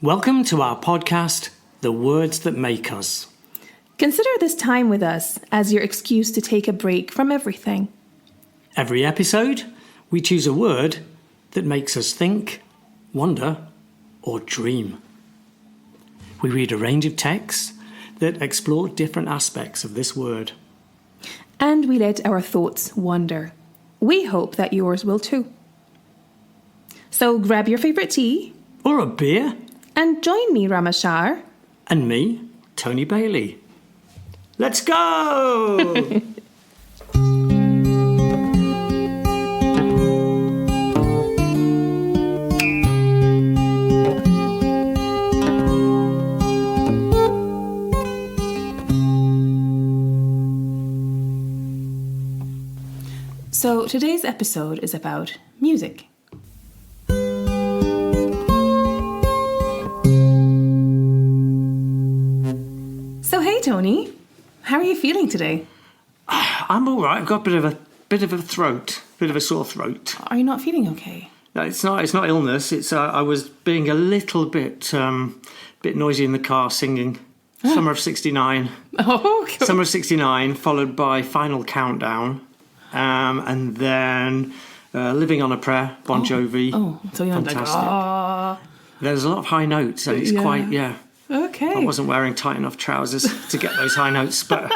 Welcome to our podcast, The Words That Make Us. Consider this time with us as your excuse to take a break from everything. Every episode, we choose a word that makes us think, wonder, or dream. We read a range of texts that explore different aspects of this word. And we let our thoughts wander. We hope that yours will too. So grab your favourite tea. Or a beer. And join me, Rama And me, Tony Bailey. Let's go! So today's episode is about music. So hey Tony, how are you feeling today? I'm all right. I've got a bit of a sore throat. Are you not feeling okay? No, it's not illness. It's I was being a little bit noisy in the car singing Summer of '69. Oh, cool. Summer of '69, followed by Final Countdown, and then Living on a Prayer, Bon Jovi. Oh, so you're like, There's a lot of high notes, so it's quite. Okay. I wasn't wearing tight enough trousers to get those high notes, but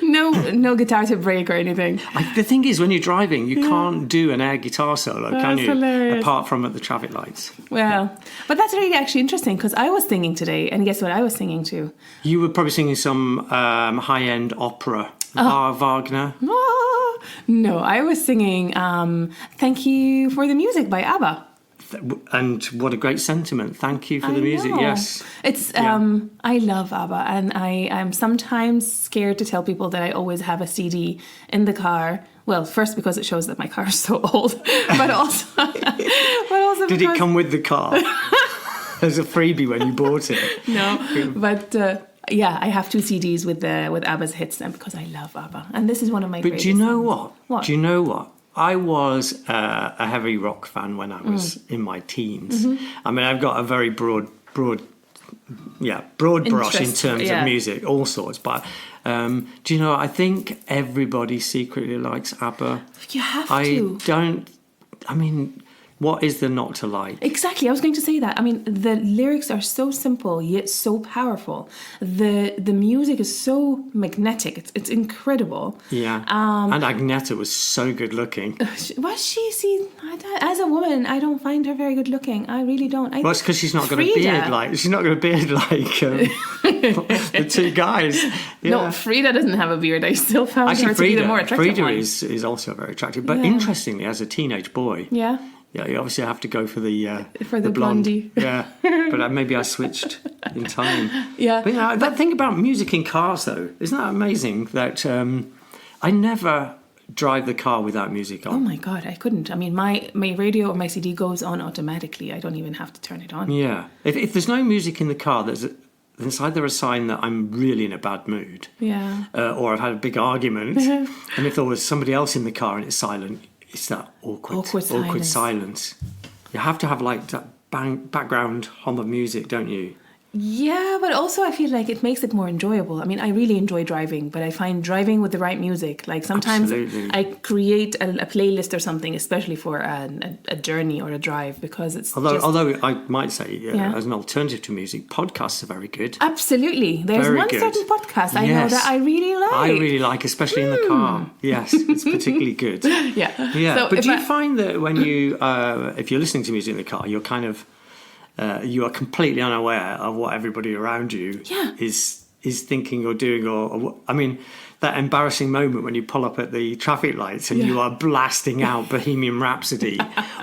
no guitar to break or anything. The thing is, when you're driving, you can't do an air guitar solo, can you? Hilarious. Apart from at the traffic lights. Well, but that's really actually interesting because I was singing today, and guess what I was singing to? You were probably singing some high-end opera, Wagner. No, I was singing "Thank You for the Music" by ABBA. And what a great sentiment. Thank you for the music. Know. Yes. It's I love ABBA, and I'm sometimes scared to tell people that I always have a CD in the car. Well, first because it shows that my car is so old, but also Did it come with the car? As a freebie when you bought it? No, but I have two CDs with ABBA's hits, and because I love ABBA, and this is one of my. But do you know what? What? Do you know what? I was a heavy rock fan when I was in my teens. Mm-hmm. I mean, I've got a very broad brush in terms of music, all sorts. But do you know, I think everybody secretly likes ABBA. You have to. What is there not to like? Exactly, I was going to say that. I mean, the lyrics are so simple yet so powerful. The music is so magnetic. It's incredible. Yeah. And Agneta was so good looking. Was she? See, as a woman, I don't find her very good looking. I really don't. Well, it's because she's not got a beard like the two guys. Yeah. No, Frida doesn't have a beard. I still found her to be the more attractive Frida one. is also very attractive. But interestingly, as a teenage boy. Yeah. Yeah, you obviously have to go for the blonde. blondie. Yeah, but maybe I switched in time. Yeah. But that thing about music in cars, though, isn't that amazing? That I never drive the car without music on. Oh my God, I couldn't. I mean, my radio or my CD goes on automatically. I don't even have to turn it on. Yeah. If there's no music in the car, there's either a sign that I'm really in a bad mood. Yeah. Or I've had a big argument. And if there was somebody else in the car and it's silent, it's that awkward silence. You have to have like that background hum of music, don't you? Yeah, but also I feel like it makes it more enjoyable. I mean, I really enjoy driving, but I find driving with the right music, like sometimes I create a playlist or something, especially for a journey or a drive, because it's although I might say, as an alternative to music, podcasts are very good. Absolutely. There's very good. Certain podcast I know that I really like. I really like, especially in the car. Yes, it's particularly good. Yeah. So but do you find that when you, if you're listening to music in the car, you're kind of... you are completely unaware of what everybody around you is thinking or doing, or I mean, that embarrassing moment when you pull up at the traffic lights and you are blasting out Bohemian Rhapsody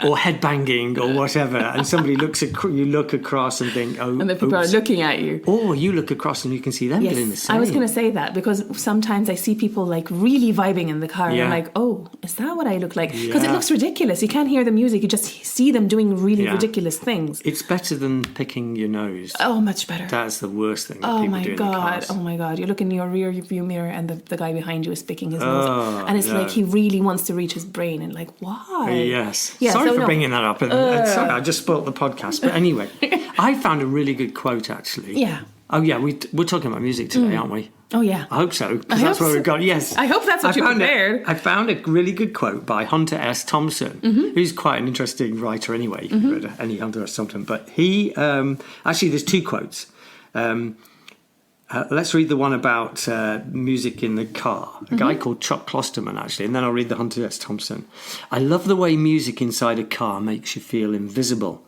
or headbanging or whatever, and somebody you look across and think, oh, and the people are looking at you, or you look across and you can see them doing the same. I was going to say that because sometimes I see people like really vibing in the car and I'm like, oh, is that what I look like? Because it looks ridiculous. You can't hear the music, you just see them doing really ridiculous things. It's better than picking your nose. Oh, much better. That's the worst thing that people do in the cars. Oh my God, you look in your rear view mirror and the guy behind you is picking his nose, and it's like he really wants to reach his brain, and like, why? Yes. Sorry for bringing that up. Sorry, I just spoilt the podcast. But anyway, I found a really good quote, actually. Yeah. Oh, yeah, we're talking about music today, aren't we? Oh, yeah. I hope so, because that's where we've got... Yes. I hope that's what you prepared. I found a really good quote by Hunter S. Thompson, who's quite an interesting writer anyway. You can read any Hunter S. Thompson. But he... actually, there's two quotes. Let's read the one about music in the car. A guy called Chuck Klosterman, actually, and then I'll read the Hunter S. Thompson. I love the way music inside a car makes you feel invisible.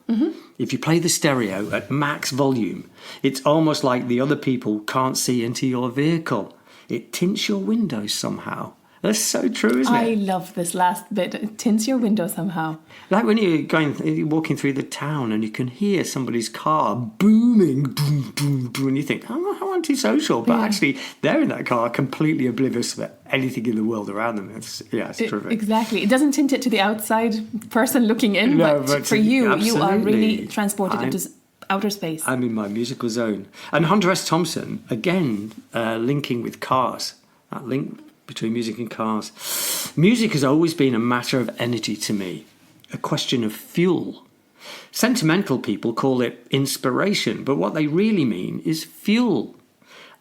If you play the stereo at max volume, it's almost like the other people can't see into your vehicle. It tints your windows somehow. That's so true, isn't it? I love this last bit. It tints your window somehow. Like when you're walking through the town and you can hear somebody's car booming, boom, boom, boom, and you think, oh, how antisocial. But actually, they're in that car completely oblivious of anything in the world around them. It's terrific. Exactly. It doesn't tint it to the outside person looking in, but for you, you are really transported into outer space. I'm in my musical zone. And Hunter S. Thompson, again, linking with cars. That link between music and cars. Music has always been a matter of energy to me, a question of fuel. Sentimental people call it inspiration, but what they really mean is fuel.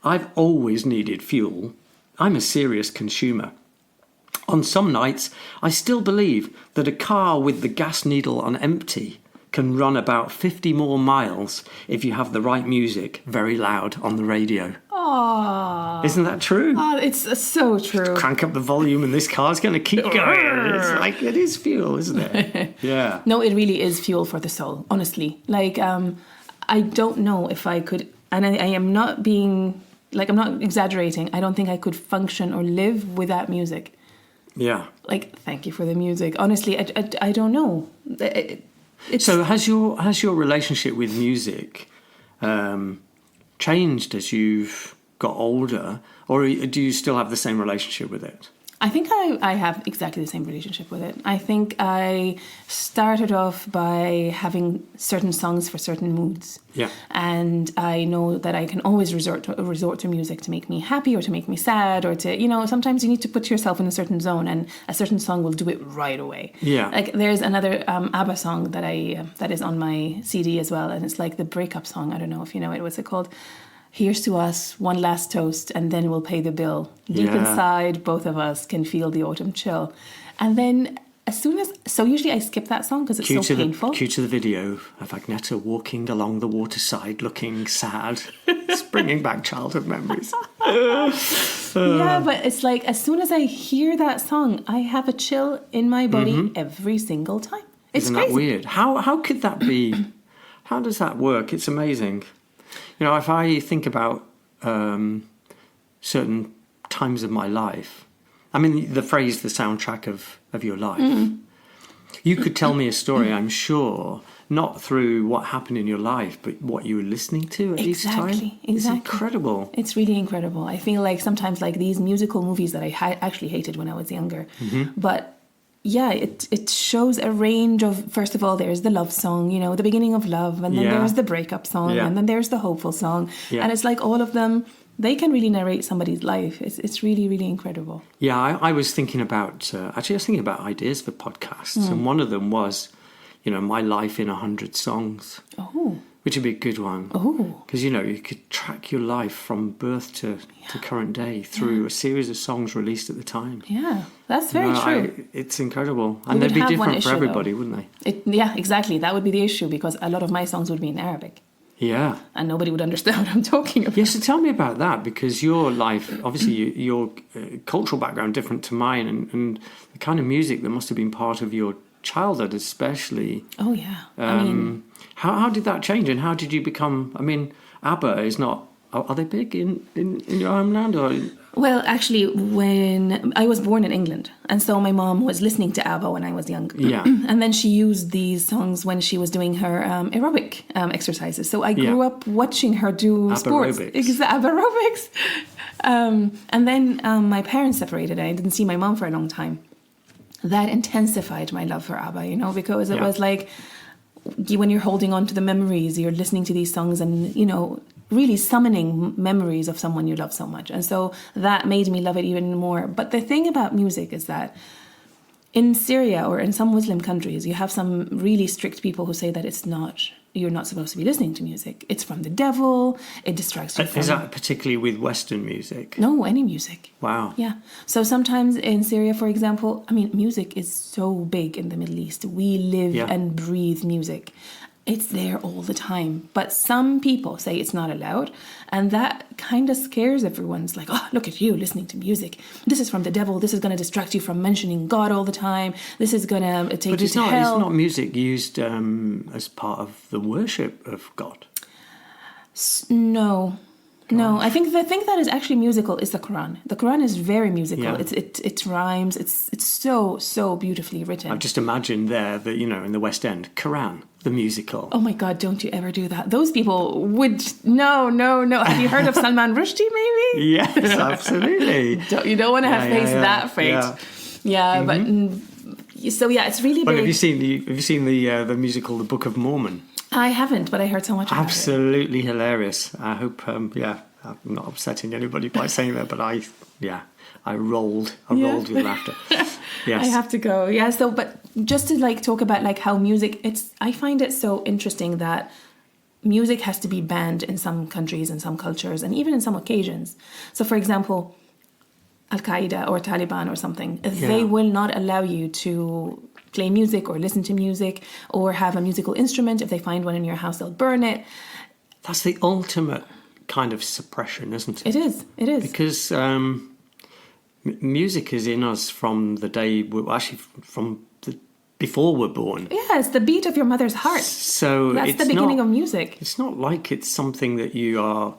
I've always needed fuel. I'm a serious consumer. On some nights, I still believe that a car with the gas needle on empty can run about 50 more miles if you have the right music very loud on the radio. Aww. Isn't that true? Oh, it's so true. Just crank up the volume and this car's going to keep going. It's like, it is fuel, isn't it? Yeah. No, it really is fuel for the soul, honestly. Like, I don't know if I could, and I am not being, like, I'm not exaggerating. I don't think I could function or live without music. Yeah. Like, thank you for the music. Honestly, I don't know. So has your relationship with music changed as you've got older, or do you still have the same relationship with it? I think I have exactly the same relationship with it. I think I started off by having certain songs for certain moods. Yeah. And I know that I can always resort to music to make me happy or to make me sad or to, sometimes you need to put yourself in a certain zone and a certain song will do it right away. Yeah. Like there's another ABBA song that is on my CD as well, and it's like the breakup song. I don't know if you know it. What's it called? Here's to us, one last toast, and then we'll pay the bill. Deep inside, both of us can feel the autumn chill. And then usually I skip that song because it's so painful. Cue to the video of Agneta walking along the waterside looking sad. It's bringing back childhood memories. Yeah, but it's like as soon as I hear that song, I have a chill in my body every single time. Isn't that weird? How could that be? How does that work? It's amazing. If I think about certain times of my life, I mean, the phrase, the soundtrack of your life, you could tell me a story, I'm sure, not through what happened in your life, but what you were listening to at each time. Exactly. It's incredible. It's really incredible. I feel like sometimes like these musical movies that I actually hated when I was younger, but yeah, it shows a range of, first of all, there's the love song, the beginning of love, and then there's the breakup song, and then there's the hopeful song. Yeah. And it's like all of them, they can really narrate somebody's life. It's really, really incredible. Yeah, I was thinking about, ideas for podcasts, and one of them was, my life in 100 songs. Oh. Which would be a good one. Oh. Because, you could track your life from birth to current day through a series of songs released at the time. Yeah, that's very true. It's incredible. And they'd be different for everybody, wouldn't they? Yeah, exactly. That would be the issue because a lot of my songs would be in Arabic. Yeah. And nobody would understand what I'm talking about. Yeah, so tell me about that, because your life, obviously your cultural background different to mine, and the kind of music that must have been part of your childhood especially. Oh, yeah. How did that change, and how did you become, ABBA is not, are they big in your homeland? Or? Well, actually, when I was born in England, and so my mom was listening to ABBA when I was young. Yeah. And then she used these songs when she was doing her aerobic exercises. So I grew up watching her do sports. ABBA aerobics. And then my parents separated, and I didn't see my mom for a long time. That intensified my love for ABBA, because it was like, when you're holding on to the memories, you're listening to these songs and, really summoning memories of someone you love so much. And so that made me love it even more. But the thing about music is that in Syria or in some Muslim countries, you have some really strict people who say that it's not you're not supposed to be listening to music. It's from the devil. It distracts you from... Is that particularly with Western music? No, any music. Wow. Yeah. So sometimes in Syria, for example, I mean, music is so big in the Middle East. We live and breathe music. It's there all the time. But some people say it's not allowed. And that kind of scares everyone. It's like, oh, look at you listening to music. This is from the devil. This is going to distract you from mentioning God all the time. This is going to take you to hell. It's not music used as part of the worship of God. No. No, I think the thing that is actually musical is the Quran. The Quran is very musical. Yeah. It rhymes. It's so beautifully written. I've just imagined there that, in the West End, Quran, the musical. Oh my God, don't you ever do that. Those people would... No. Have you heard of Salman Rushdie, maybe? Yes, absolutely. You don't want to have faced that fate. Yeah, but... So, it's really big. Have you seen the musical The Book of Mormon? I haven't, but I heard so much about it. Absolutely hilarious. I hope, I'm not upsetting anybody by saying that, but I rolled with laughter. Yes. I have to go. Yeah, so, but just to talk about how music, I find it so interesting that music has to be banned in some countries and some cultures and even in some occasions. So, for example, Al-Qaeda or Taliban or something, they will not allow you to play music or listen to music or have a musical instrument. If they find one in your house, they'll burn it. That's the ultimate kind of suppression, isn't it? It is. Because music is in us from the day, before we're born. Yeah, it's the beat of your mother's heart. So that's the beginning of music. It's not like it's something that you're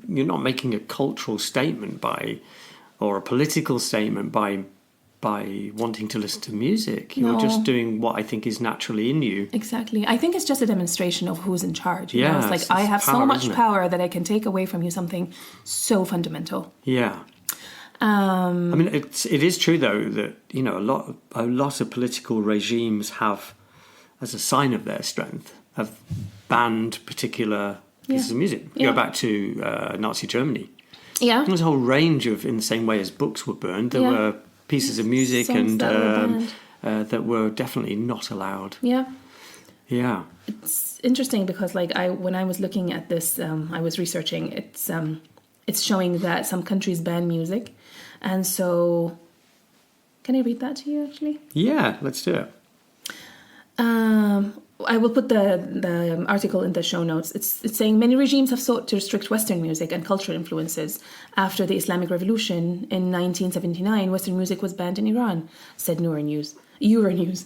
not making a cultural statement or a political statement by wanting to listen to music. You're just doing what I think is naturally in you. Exactly. I think it's just a demonstration of who's in charge. It's I have so much power that I can take away from you something so fundamental. Yeah. I mean, it is true though that a lot of political regimes have, as a sign of their strength, have banned particular pieces of music. Go back to Nazi Germany. Yeah. There's a whole range of, in the same way as books were burned, there were pieces of music that were definitely not allowed. Yeah. Yeah. It's interesting because when I was looking at this, I was researching, it's showing that some countries ban music. And so, can I read that to you actually? Yeah, let's do it. I will put the article in the show notes. It's saying many regimes have sought to restrict Western music and cultural influences. After the Islamic Revolution in 1979, Western music was banned in Iran, said Euronews.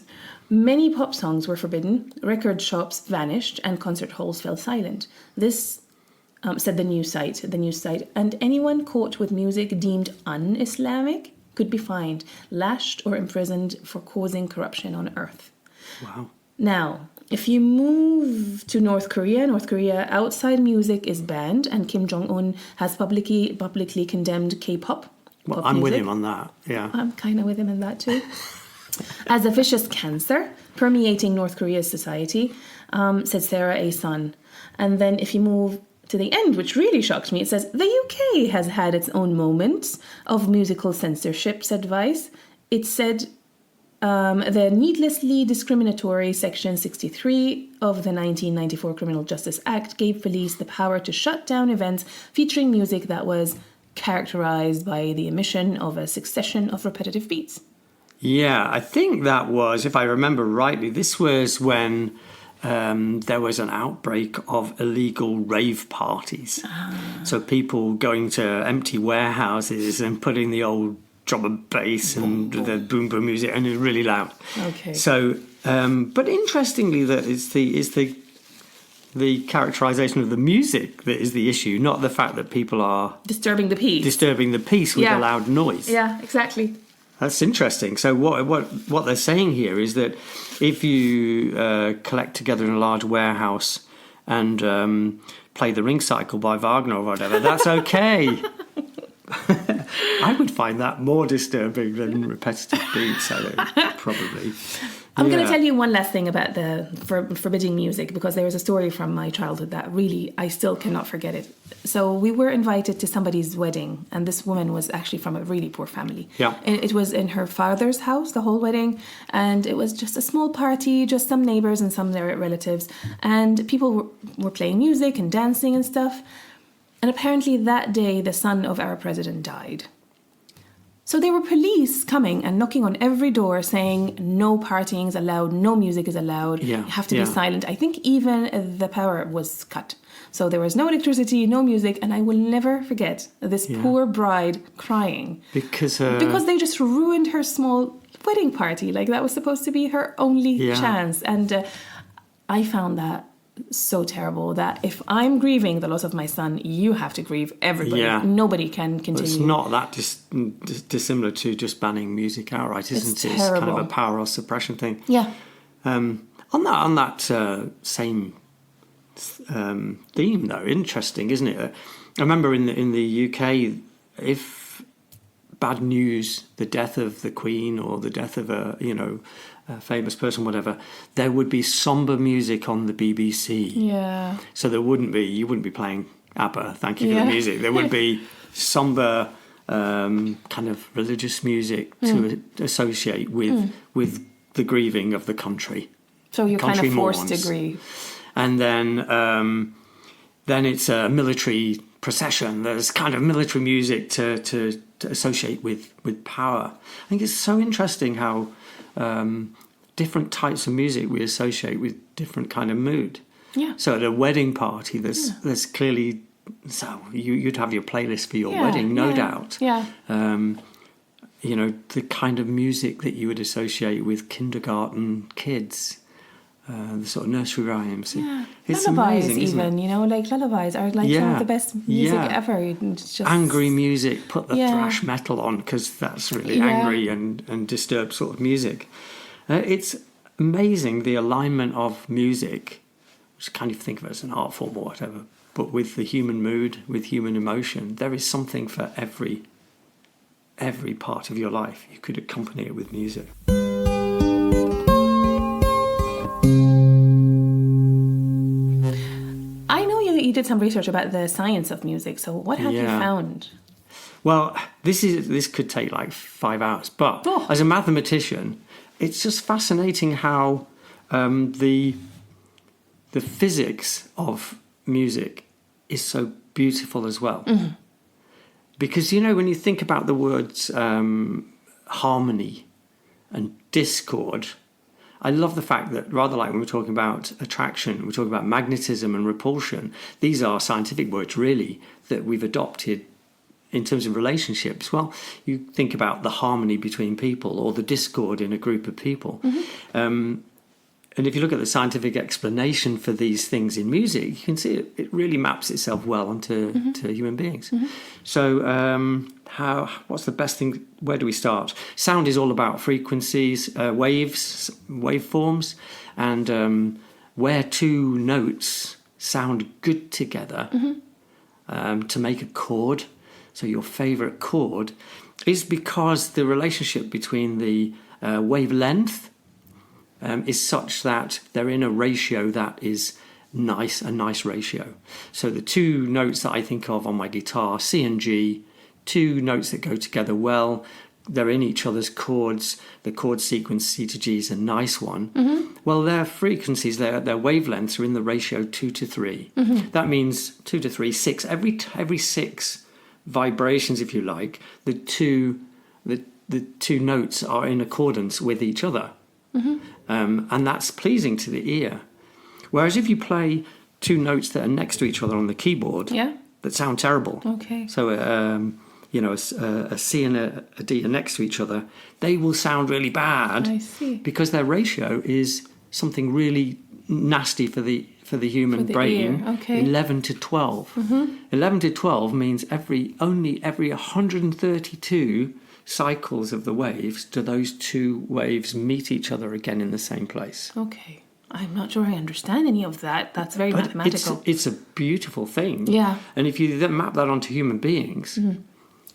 Many pop songs were forbidden, record shops vanished, and concert halls fell silent. This, said the news site, and anyone caught with music deemed un-Islamic could be fined, lashed, or imprisoned for causing corruption on earth. Wow. Now, if you move to North Korea, outside music is banned, and Kim Jong-un has publicly condemned K-pop. Well, I'm with him on that, yeah. I'm kind of with him in that too. As a vicious cancer permeating North Korea's society, said Sarah A. Sun. And then if you move to the end, which really shocked me, it says, the UK has had its own moments of musical censorship, said Vice. It said... the needlessly discriminatory Section 63 of the 1994 Criminal Justice Act gave police the power to shut down events featuring music that was characterized by the emission of a succession of repetitive beats. Yeah, I think that was, if I remember rightly, this was when there was an outbreak of illegal rave parties. So people going to empty warehouses and putting the old drum and bass and the boom boom music, and it's really loud. Okay. So, but interestingly, that is the characterization of the music that is the issue, not the fact that people are disturbing the peace with a loud noise. Yeah, exactly. That's interesting. So what they're saying here is that if you collect together in a large warehouse and play the Ring Cycle by Wagner or whatever, that's okay. I would find that more disturbing than repetitive beats, I think, probably. I'm going to tell you one last thing about the forbidding music, because there is a story from my childhood that really, I still cannot forget it. So we were invited to somebody's wedding, and this woman was actually from a really poor family. Yeah. It was in her father's house, the whole wedding, and it was just a small party, just some neighbours and some their relatives, and people were playing music and dancing and stuff. And apparently that day, the son of our president died. So there were police coming and knocking on every door saying no partying is allowed, no music is allowed, you have to be silent. I think even the power was cut. So there was no electricity, no music, and I will never forget this poor bride crying. Because they just ruined her small wedding party. Like, that was supposed to be her only chance. And I found that so terrible, that if I'm grieving the loss of my son, you have to grieve everybody. Nobody can continue. But it's not that dissimilar to just banning music outright, isn't it? It's kind of a power or suppression thing. Yeah. On that same theme, though, interesting, isn't it? I remember in the UK, if bad news, the death of the Queen or the death of a famous person, whatever, there would be somber music on the BBC. Yeah. So you wouldn't be playing ABBA, thank you for the music. There would be somber kind of religious music to associate with the grieving of the country. So you're kind of forced to grieve. And then it's a military procession. There's kind of military music to associate with power. I think it's so interesting how different types of music we associate with different kind of mood. Yeah. So at a wedding party, there's clearly, so you'd have your playlist for your wedding, no doubt. Yeah. The kind of music that you would associate with kindergarten kids. The sort of nursery rhymes. Yeah. It's lullabies amazing, even, like lullabies are like some of the best music ever. It's just angry music, put the thrash metal on, because that's really angry and disturbed sort of music. It's amazing, the alignment of music, which kind of think of it as an art form or whatever, but with the human mood, with human emotion, there is something for every part of your life. You could accompany it with music. You did some research about the science of music, so what have you found? Well, this could take like 5 hours, but as a mathematician, it's just fascinating how the physics of music is so beautiful as well. Mm-hmm. Because, when you think about the words harmony and discord, I love the fact that rather like when we're talking about attraction, we're talking about magnetism and repulsion. These are scientific words, really, that we've adopted in terms of relationships. Well, you think about the harmony between people or the discord in a group of people. Mm-hmm. And if you look at the scientific explanation for these things in music, you can see it really maps itself well onto to human beings. Mm-hmm. So what's the best thing? Where do we start? Sound is all about frequencies, waves, waveforms, and where two notes sound good together to make a chord. So your favourite chord is because the relationship between the wavelength is such that they're in a ratio that is a nice ratio. So the two notes that I think of on my guitar, C and G, two notes that go together well, they're in each other's chords. The chord sequence C to G is a nice one. Mm-hmm. Well, their frequencies, their wavelengths are in the ratio 2 to 3. Mm-hmm. That means 2 to 3, 6. Every 6 vibrations, if you like, the two notes are in accordance with each other. Mm-hmm. And that's pleasing to the ear. Whereas if you play two notes that are next to each other on the keyboard that sound terrible. Okay. So a C and a D are next to each other, they will sound really bad. I see. Because their ratio is something really nasty for the human brain. Okay. 11 to 12. Mm-hmm. 11 to 12 means every 132 cycles of the waves do those two waves meet each other again in the same place. Okay. I'm not sure I understand any of that. That's very mathematical. It's a beautiful thing. Yeah. And if you then map that onto human beings,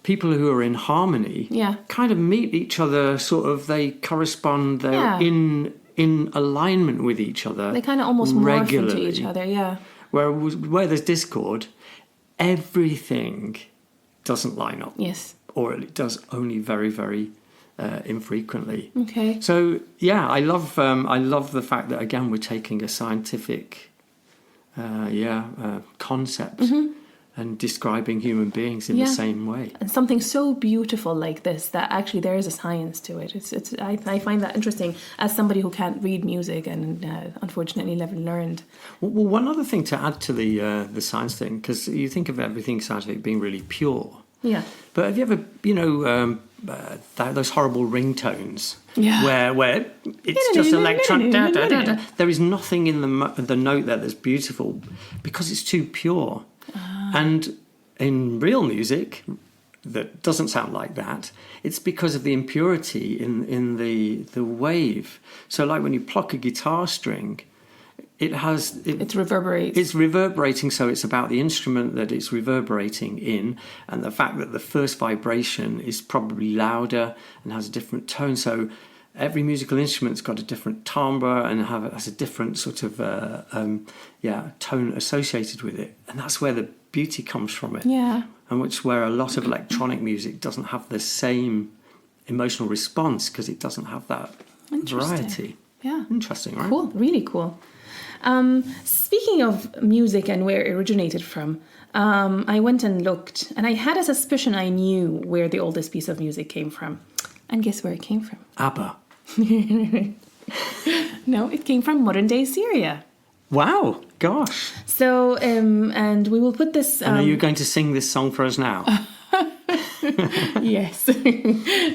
people who are in harmony kind of meet each other, sort of, they correspond, they're in in alignment with each other. They kind of almost morph into regularly. each other, yeah. Where there's discord, everything doesn't line up. Yes. Or it does only very, very infrequently. Okay. So yeah, I love the fact that again we're taking a scientific, concept and describing human beings in the same way. And something so beautiful like this, that actually there is a science to it. I find that interesting as somebody who can't read music and unfortunately never learned. Well, one other thing to add to the science thing, because you think of everything scientific being really pure. Yeah. But have you ever, those horrible ringtones where it's just electronic. There is nothing in the note there that's beautiful because it's too pure. And in real music that doesn't sound like that, it's because of the impurity in the wave. So like when you pluck a guitar string, it reverberates. It's reverberating, so it's about the instrument that it's reverberating in, and the fact that the first vibration is probably louder and has a different tone. So every musical instrument's got a different timbre and has a different sort of tone associated with it, and that's where the beauty comes from it. Yeah, and where a lot of electronic music doesn't have the same emotional response because it doesn't have that variety. Yeah, interesting, right? Cool, really cool. Speaking of music and where it originated from, I went and looked, and I had a suspicion I knew where the oldest piece of music came from. And guess where it came from? ABBA. No, it came from modern-day Syria. Wow, gosh. So, and we will put this... and are you going to sing this song for us now? Yes.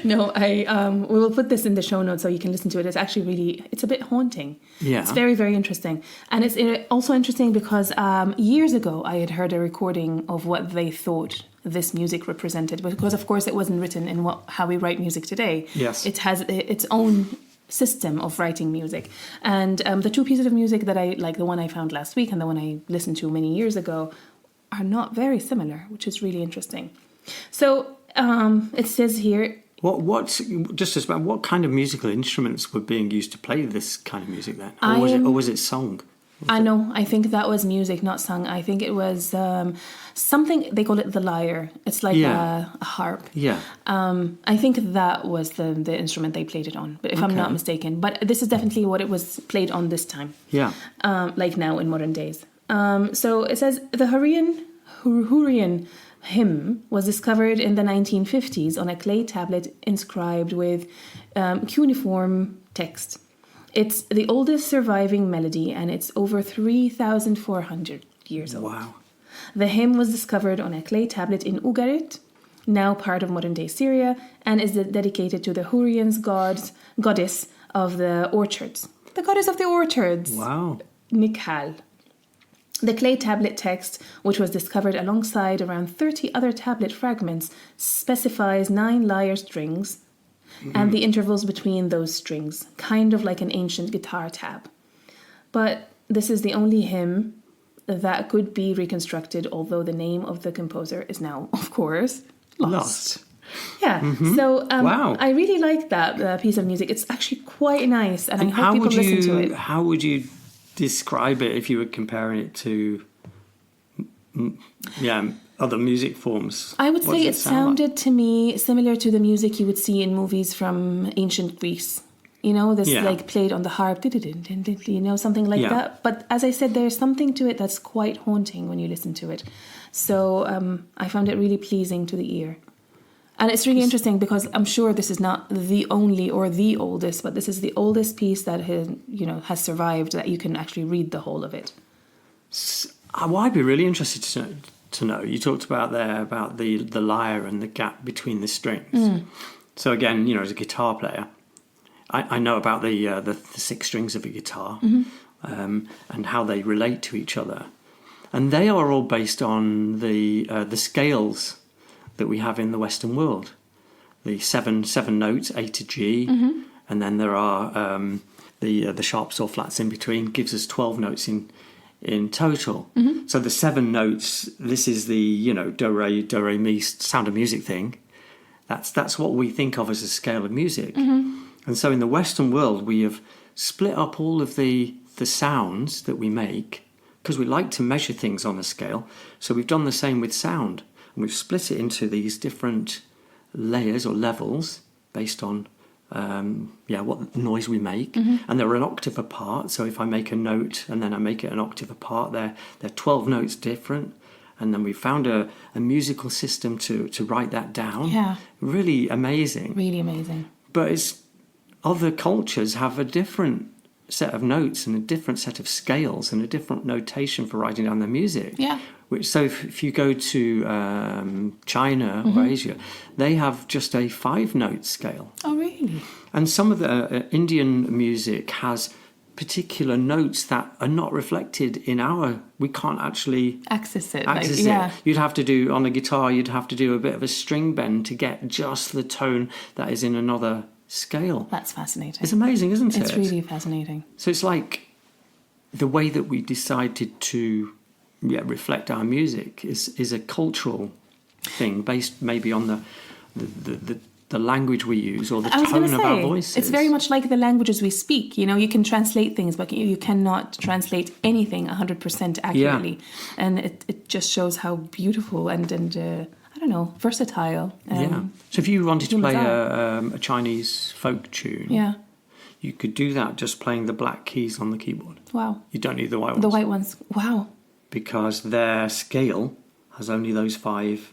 No, we will put this in the show notes so you can listen to it. It's actually it's a bit haunting. Yeah. It's very, very interesting. And it's also interesting because years ago I had heard a recording of what they thought this music represented, because of course it wasn't written in how we write music today. Yes. It has its own system of writing music. And the two pieces of music that I like, the one I found last week and the one I listened to many years ago, are not very similar, which is really interesting. So it says here... What kind of musical instruments were being used to play this kind of music then? Or was it sung? I think that was music, not sung. I think it was something, they call it the lyre. It's like a harp. Yeah. I think that was the instrument they played it on, but if I'm not mistaken. But this is definitely what it was played on this time. Yeah. Like now in modern days. So it says the Hurrian hymn was discovered in the 1950s on a clay tablet inscribed with cuneiform text. It's the oldest surviving melody, and it's over 3,400 years old. Wow. The hymn was discovered on a clay tablet in Ugarit, now part of modern-day Syria, and is dedicated to the Hurrians goddess of the orchards. The goddess of the orchards. Wow. Nikhal. The clay tablet text, which was discovered alongside around 30 other tablet fragments, specifies 9 lyre strings and the intervals between those strings, kind of like an ancient guitar tab. But this is the only hymn that could be reconstructed, although the name of the composer is now, of course, lost. Yeah, so wow. I really like that piece of music. It's actually quite nice, and I hope people listen to it. How would you describe it if you were comparing it to other music forms? I would say it sounded to me similar to the music you would see in movies from ancient Greece. You know, this like played on the harp, you know, something like that. But as I said, there's something to it that's quite haunting when you listen to it. So I found it really pleasing to the ear. And it's really interesting because I'm sure this is not the only or the oldest, but this is the oldest piece that has survived, that you can actually read the whole of it. Well, I'd be really interested to know. You talked about the lyre and the gap between the strings. So again, as a guitar player, I know about the 6 strings of a guitar and how they relate to each other, and they are all based on the scales that we have in the Western world. The seven notes, A to G, and then there are the sharps or flats in between, gives us 12 notes in total. So the 7 notes, this is the do re mi Sound of Music thing. That's what we think of as a scale of music. And so in the Western world we have split up all of the sounds that we make, because we like to measure things on a scale. So we've done the same with sound, and we've split it into these different layers or levels based on what noise we make. And they're an octave apart. So if I make a note and then I make it an octave apart, they're 12 notes different. And then we found a musical system to write that down. Yeah. Really amazing. Really amazing. But other cultures have a different set of notes and a different set of scales and a different notation for writing down their music. Yeah. So if you go to China or Asia, they have just a 5-note scale. Oh, really? And some of the Indian music has particular notes that are not reflected in we can't actually access it. You'd have to do, on a guitar, you'd have to do a bit of a string bend to get just the tone that is in another scale. That's fascinating. It's amazing, isn't it? It's really fascinating. So it's like the way that we decided to reflect our music is a cultural thing based maybe on the language we use or the tone of our voices. It's very much like the languages we speak. You know, you can translate things, but you cannot translate anything 100% accurately. Yeah. And it just shows how beautiful and I don't know, versatile. So if you wanted to play a Chinese folk tune, you could do that just playing the black keys on the keyboard. Wow. You don't need the white ones. The white ones. Wow. Because their scale has only those 5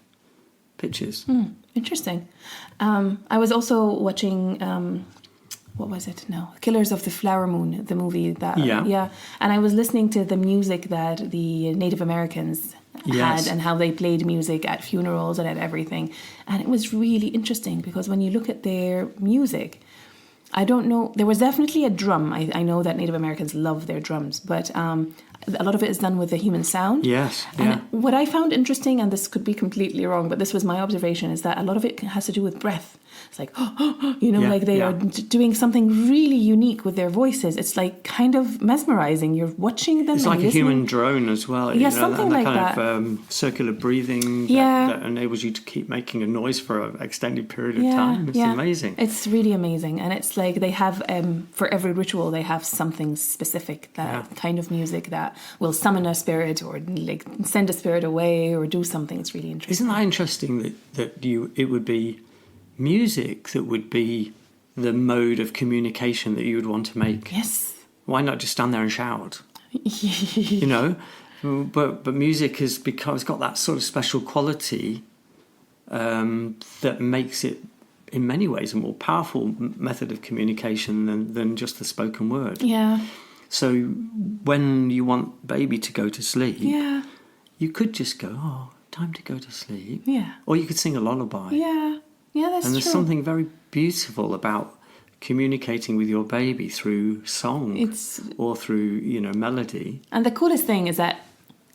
pitches. Interesting. I was also watching, what was it? No, Killers of the Flower Moon, the movie. And I was listening to the music that the Native Americans had and how they played music at funerals and at everything. And it was really interesting because when you look at their music, I don't know, there was definitely a drum. I know that Native Americans love their drums, but a lot of it is done with the human sound. Yes. And what I found interesting, and this could be completely wrong, but this was my observation, is that a lot of it has to do with breath. It's like, like they are doing something really unique with their voices. It's like kind of mesmerizing. You're watching them. It's like a human drone as well. Yeah, something like that. Kind of circular breathing that enables you to keep making a noise for an extended period of time. It's amazing. It's really amazing. And it's like they have, for every ritual, they have something specific, that kind of music that will summon a spirit or like send a spirit away or do something. It's really interesting. Isn't that interesting that it would be music that would be the mode of communication that you would want to make? Yes. Why not just stand there and shout? You know? But music has it's got that sort of special quality that makes it, in many ways, a more powerful method of communication than just the spoken word. Yeah. So when you want baby to go to sleep, you could just go, time to go to sleep. Yeah. Or you could sing a lullaby. Yeah. Yeah, that's true. And there's something very beautiful about communicating with your baby through song or through, melody. And the coolest thing is that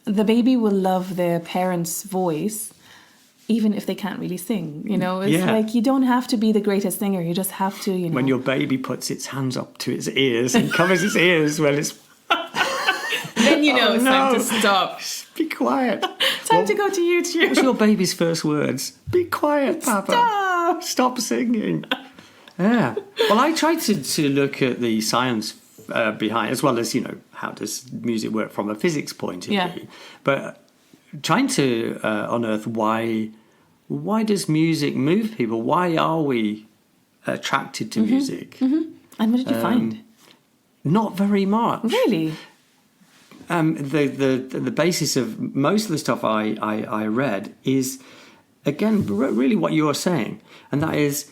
the baby will love their parents' voice even if they can't really sing. It's like you don't have to be the greatest singer. You just have to, When your baby puts its hands up to its ears and covers its ears when it's... Then it's time to stop. Be quiet. Time to go to YouTube. What's your baby's first words? Be quiet, Papa. Stop singing. Yeah. Well, I tried to look at the science behind, as well as, how does music work from a physics point of view. But trying to unearth why does music move people? Why are we attracted to music? Mm-hmm. And what did you find? Not very much. Really? The basis of most of the stuff I read is, again, really what you are saying, and that is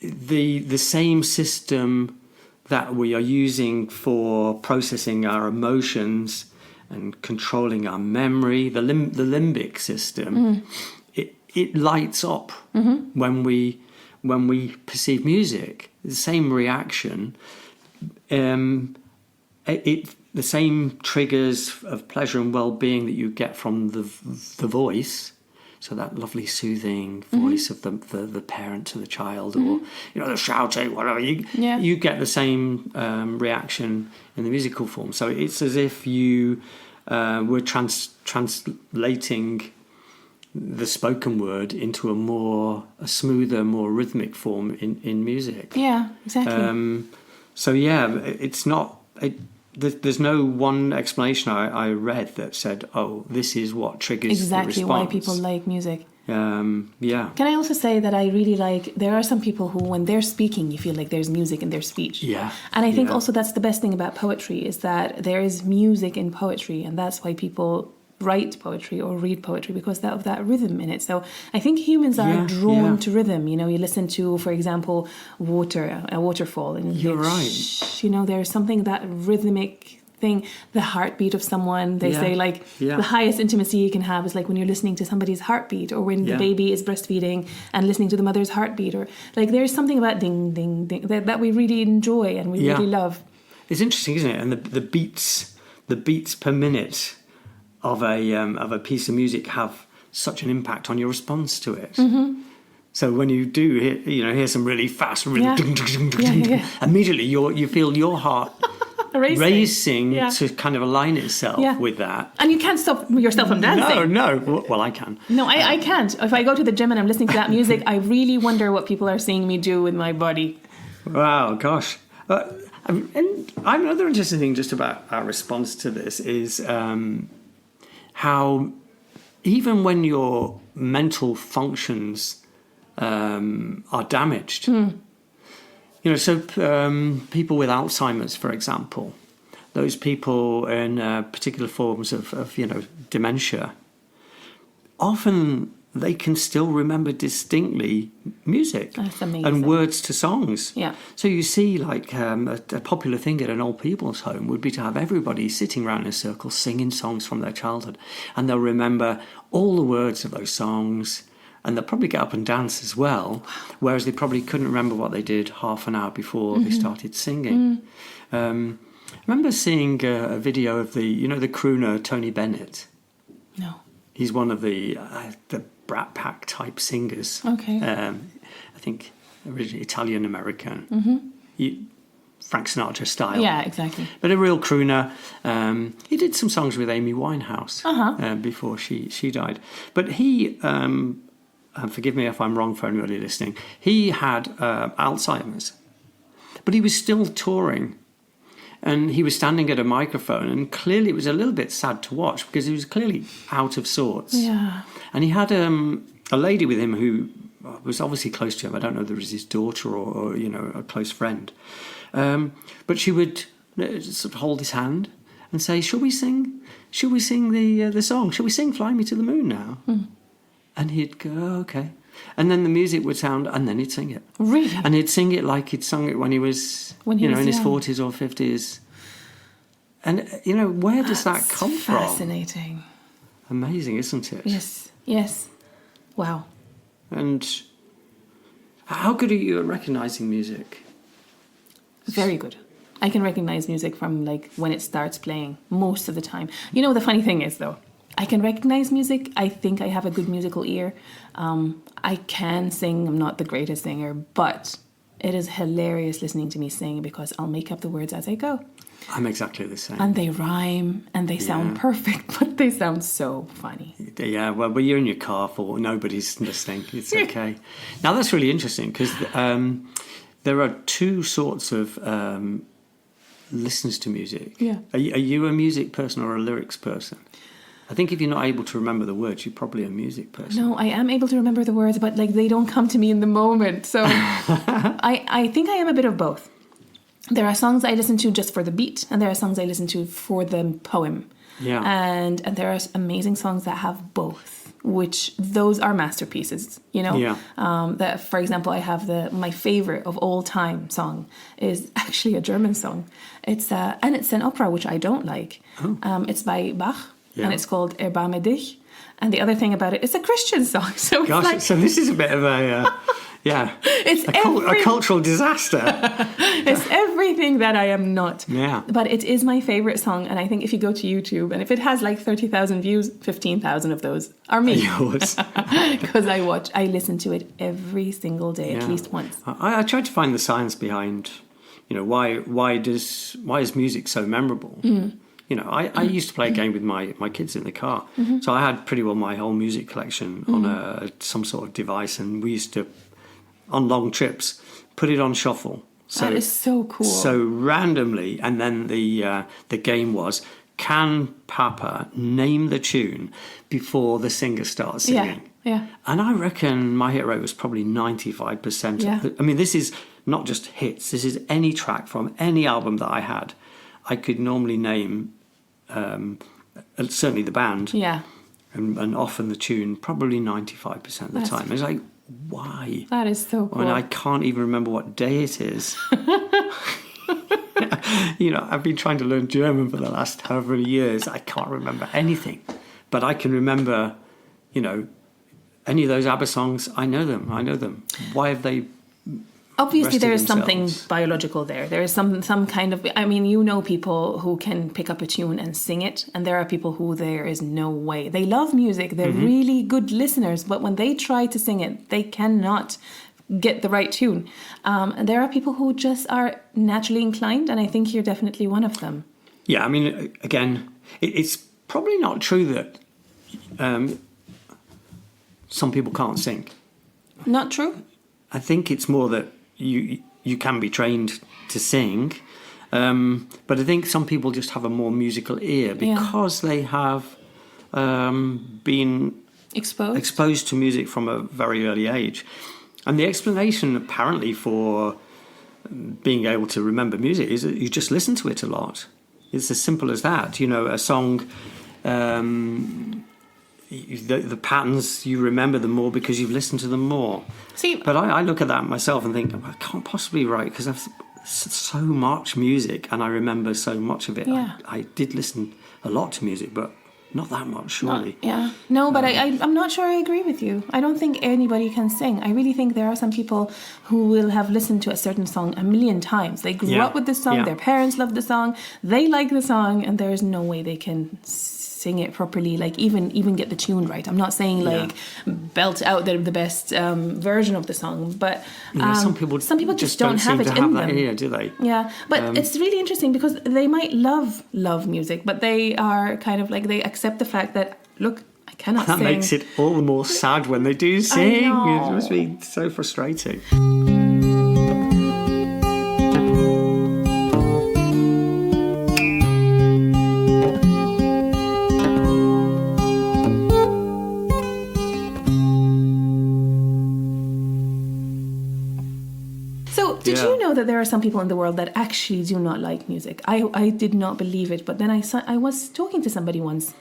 the same system that we are using for processing our emotions and controlling our memory, the limbic system. It lights up when we perceive music. The same reaction. The same triggers of pleasure and well-being that you get from the voice, so that lovely soothing voice of the parent to the child, or the shouting, whatever, you get the same reaction in the musical form. So it's as if you were translating the spoken word into a smoother, more rhythmic form in music. Yeah, exactly. So yeah, it's not. There's no one explanation I read that said, "Oh, this is what triggers exactly the response." why people like music. Yeah. Can I also say that I really like, there are some people who, when they're speaking, you feel like there's music in their speech. Yeah. And I think also that's the best thing about poetry, is that there is music in poetry, and that's why people write poetry or read poetry, because of that rhythm in it. So I think humans are drawn to rhythm. You know, you listen to, for example, a waterfall, and you're right. You know, there's something, that rhythmic thing, the heartbeat of someone. They say like the highest intimacy you can have is like when you're listening to somebody's heartbeat, or when the baby is breastfeeding and listening to the mother's heartbeat, or like there's something about ding ding ding that we really enjoy and we really love. It's interesting, isn't it? And the beats per minute of a piece of music have such an impact on your response to it. Mm-hmm. So when you do hear some really fast rhythm, immediately you feel your heart racing to kind of align itself with that. And you can't stop yourself from dancing. No. Well, I can. No, I can't. If I go to the gym and I'm listening to that music, I really wonder what people are seeing me do with my body. Wow, gosh. And another interesting thing just about our response to this is how even when your mental functions are damaged, so people with Alzheimer's, for example, those people in particular forms of dementia, often they can still remember distinctly music. That's amazing. And words to songs. Yeah. So you see, like a popular thing at an old people's home would be to have everybody sitting around in a circle singing songs from their childhood, and they'll remember all the words of those songs. And they'll probably get up and dance as well, whereas they probably couldn't remember what they did half an hour before they started singing. I remember seeing a video of the crooner Tony Bennett. No. He's one of the Brat Pack type singers. Okay. I think originally Italian-American. Frank Sinatra style. Yeah, exactly. But a real crooner. He did some songs with Amy Winehouse before she died. But he... and forgive me if I'm wrong for anybody listening, he had Alzheimer's, but he was still touring, and he was standing at a microphone, and clearly it was a little bit sad to watch because he was clearly out of sorts. Yeah. And he had a lady with him who was obviously close to him. I don't know if it was his daughter or a close friend, but she would sort of hold his hand and say, "Shall we sing? Shall we sing the song? Shall we sing Fly Me to the Moon now?" And he'd go, okay. And then the music would sound, and then he'd sing it. Really? And he'd sing it like he'd sung it when he was, in his 40s or 50s. And, where does that come from? Fascinating. Amazing, isn't it? Yes. Wow. And how good are you at recognising music? Very good. I can recognise music from, like, when it starts playing, most of the time. The funny thing is, though, I can recognize music. I think I have a good musical ear. I can sing. I'm not the greatest singer, but it is hilarious listening to me sing because I'll make up the words as I go. I'm exactly the same. And they rhyme and they sound perfect, but they sound so funny. Yeah, well, when you're in your car for nobody's listening, it's okay. Now, that's really interesting because there are two sorts of listeners to music. Yeah. Are you a music person or a lyrics person? I think if you're not able to remember the words, you're probably a music person. No, I am able to remember the words, but they don't come to me in the moment. So I think I am a bit of both. There are songs I listen to just for the beat, and there are songs I listen to for the poem. Yeah. And there are amazing songs that have both, which those are masterpieces, Yeah. That, for example, I have my favorite of all time song is actually a German song. It's an opera, which I don't like. Oh. It's by Bach. Yeah. And it's called Erbarme, Dich. And the other thing about it's a Christian song. So so this is a bit of a, it's a cultural disaster. It's everything that I am not. Yeah. But it is my favorite song. And I think if you go to YouTube, and if it has like 30,000 views, 15,000 of those are me. Yours. Because I listen to it every single day, at least once. I tried to find the science behind, why is music so memorable? I used to play a game with my kids in the car. So I had pretty well my whole music collection on some sort of device, and we used to, on long trips, put it on shuffle. So, that is so cool. So randomly, and then the game was, can Papa name the tune before the singer starts singing? Yeah. And I reckon my hit rate was probably 95%. Yeah. I mean, this is not just hits. This is any track from any album that I had. I could normally name certainly the band. Yeah. And often the tune, probably 95% of the time. It's like, why? That is so cool. And I can't even remember what day it is. I've been trying to learn German for the last however many years. I can't remember anything. But I can remember, any of those ABBA songs. I know them. Why have they... Obviously, there is something biological there. There is some kind of... I mean, people who can pick up a tune and sing it, and there are people who there is no way. They love music. They're really good listeners, but when they try to sing it, they cannot get the right tune. And there are people who just are naturally inclined, and I think you're definitely one of them. Yeah, I mean, again, it's probably not true that some people can't sing. Not true? I think it's more that you can be trained to sing, but I think some people just have a more musical ear because they have been exposed to music from a very early age. And the explanation apparently for being able to remember music is that you just listen to it a lot. It's as simple as that. A song, the patterns, you remember them more because you've listened to them more. But I look at that myself and think, I can't possibly write because I've so much music and I remember so much of it. Yeah. I did listen a lot to music, but not that much, surely. No, but I'm not sure I agree with you. I don't think anybody can sing. I really think there are some people who will have listened to a certain song a million times. They grew up with this song, their parents loved the song, they like the song, and there is no way they can sing it properly, like even get the tune right. I'm not saying belt out the best version of the song, but some people just don't have it in them. Ear, do they? Yeah, but it's really interesting because they might love music, but they are kind of like, they accept the fact that, look, I cannot sing. That makes it all the more sad when they do sing. It must be so frustrating. Did you know that there are some people in the world that actually do not like music? I did not believe it, but then I was talking to somebody once,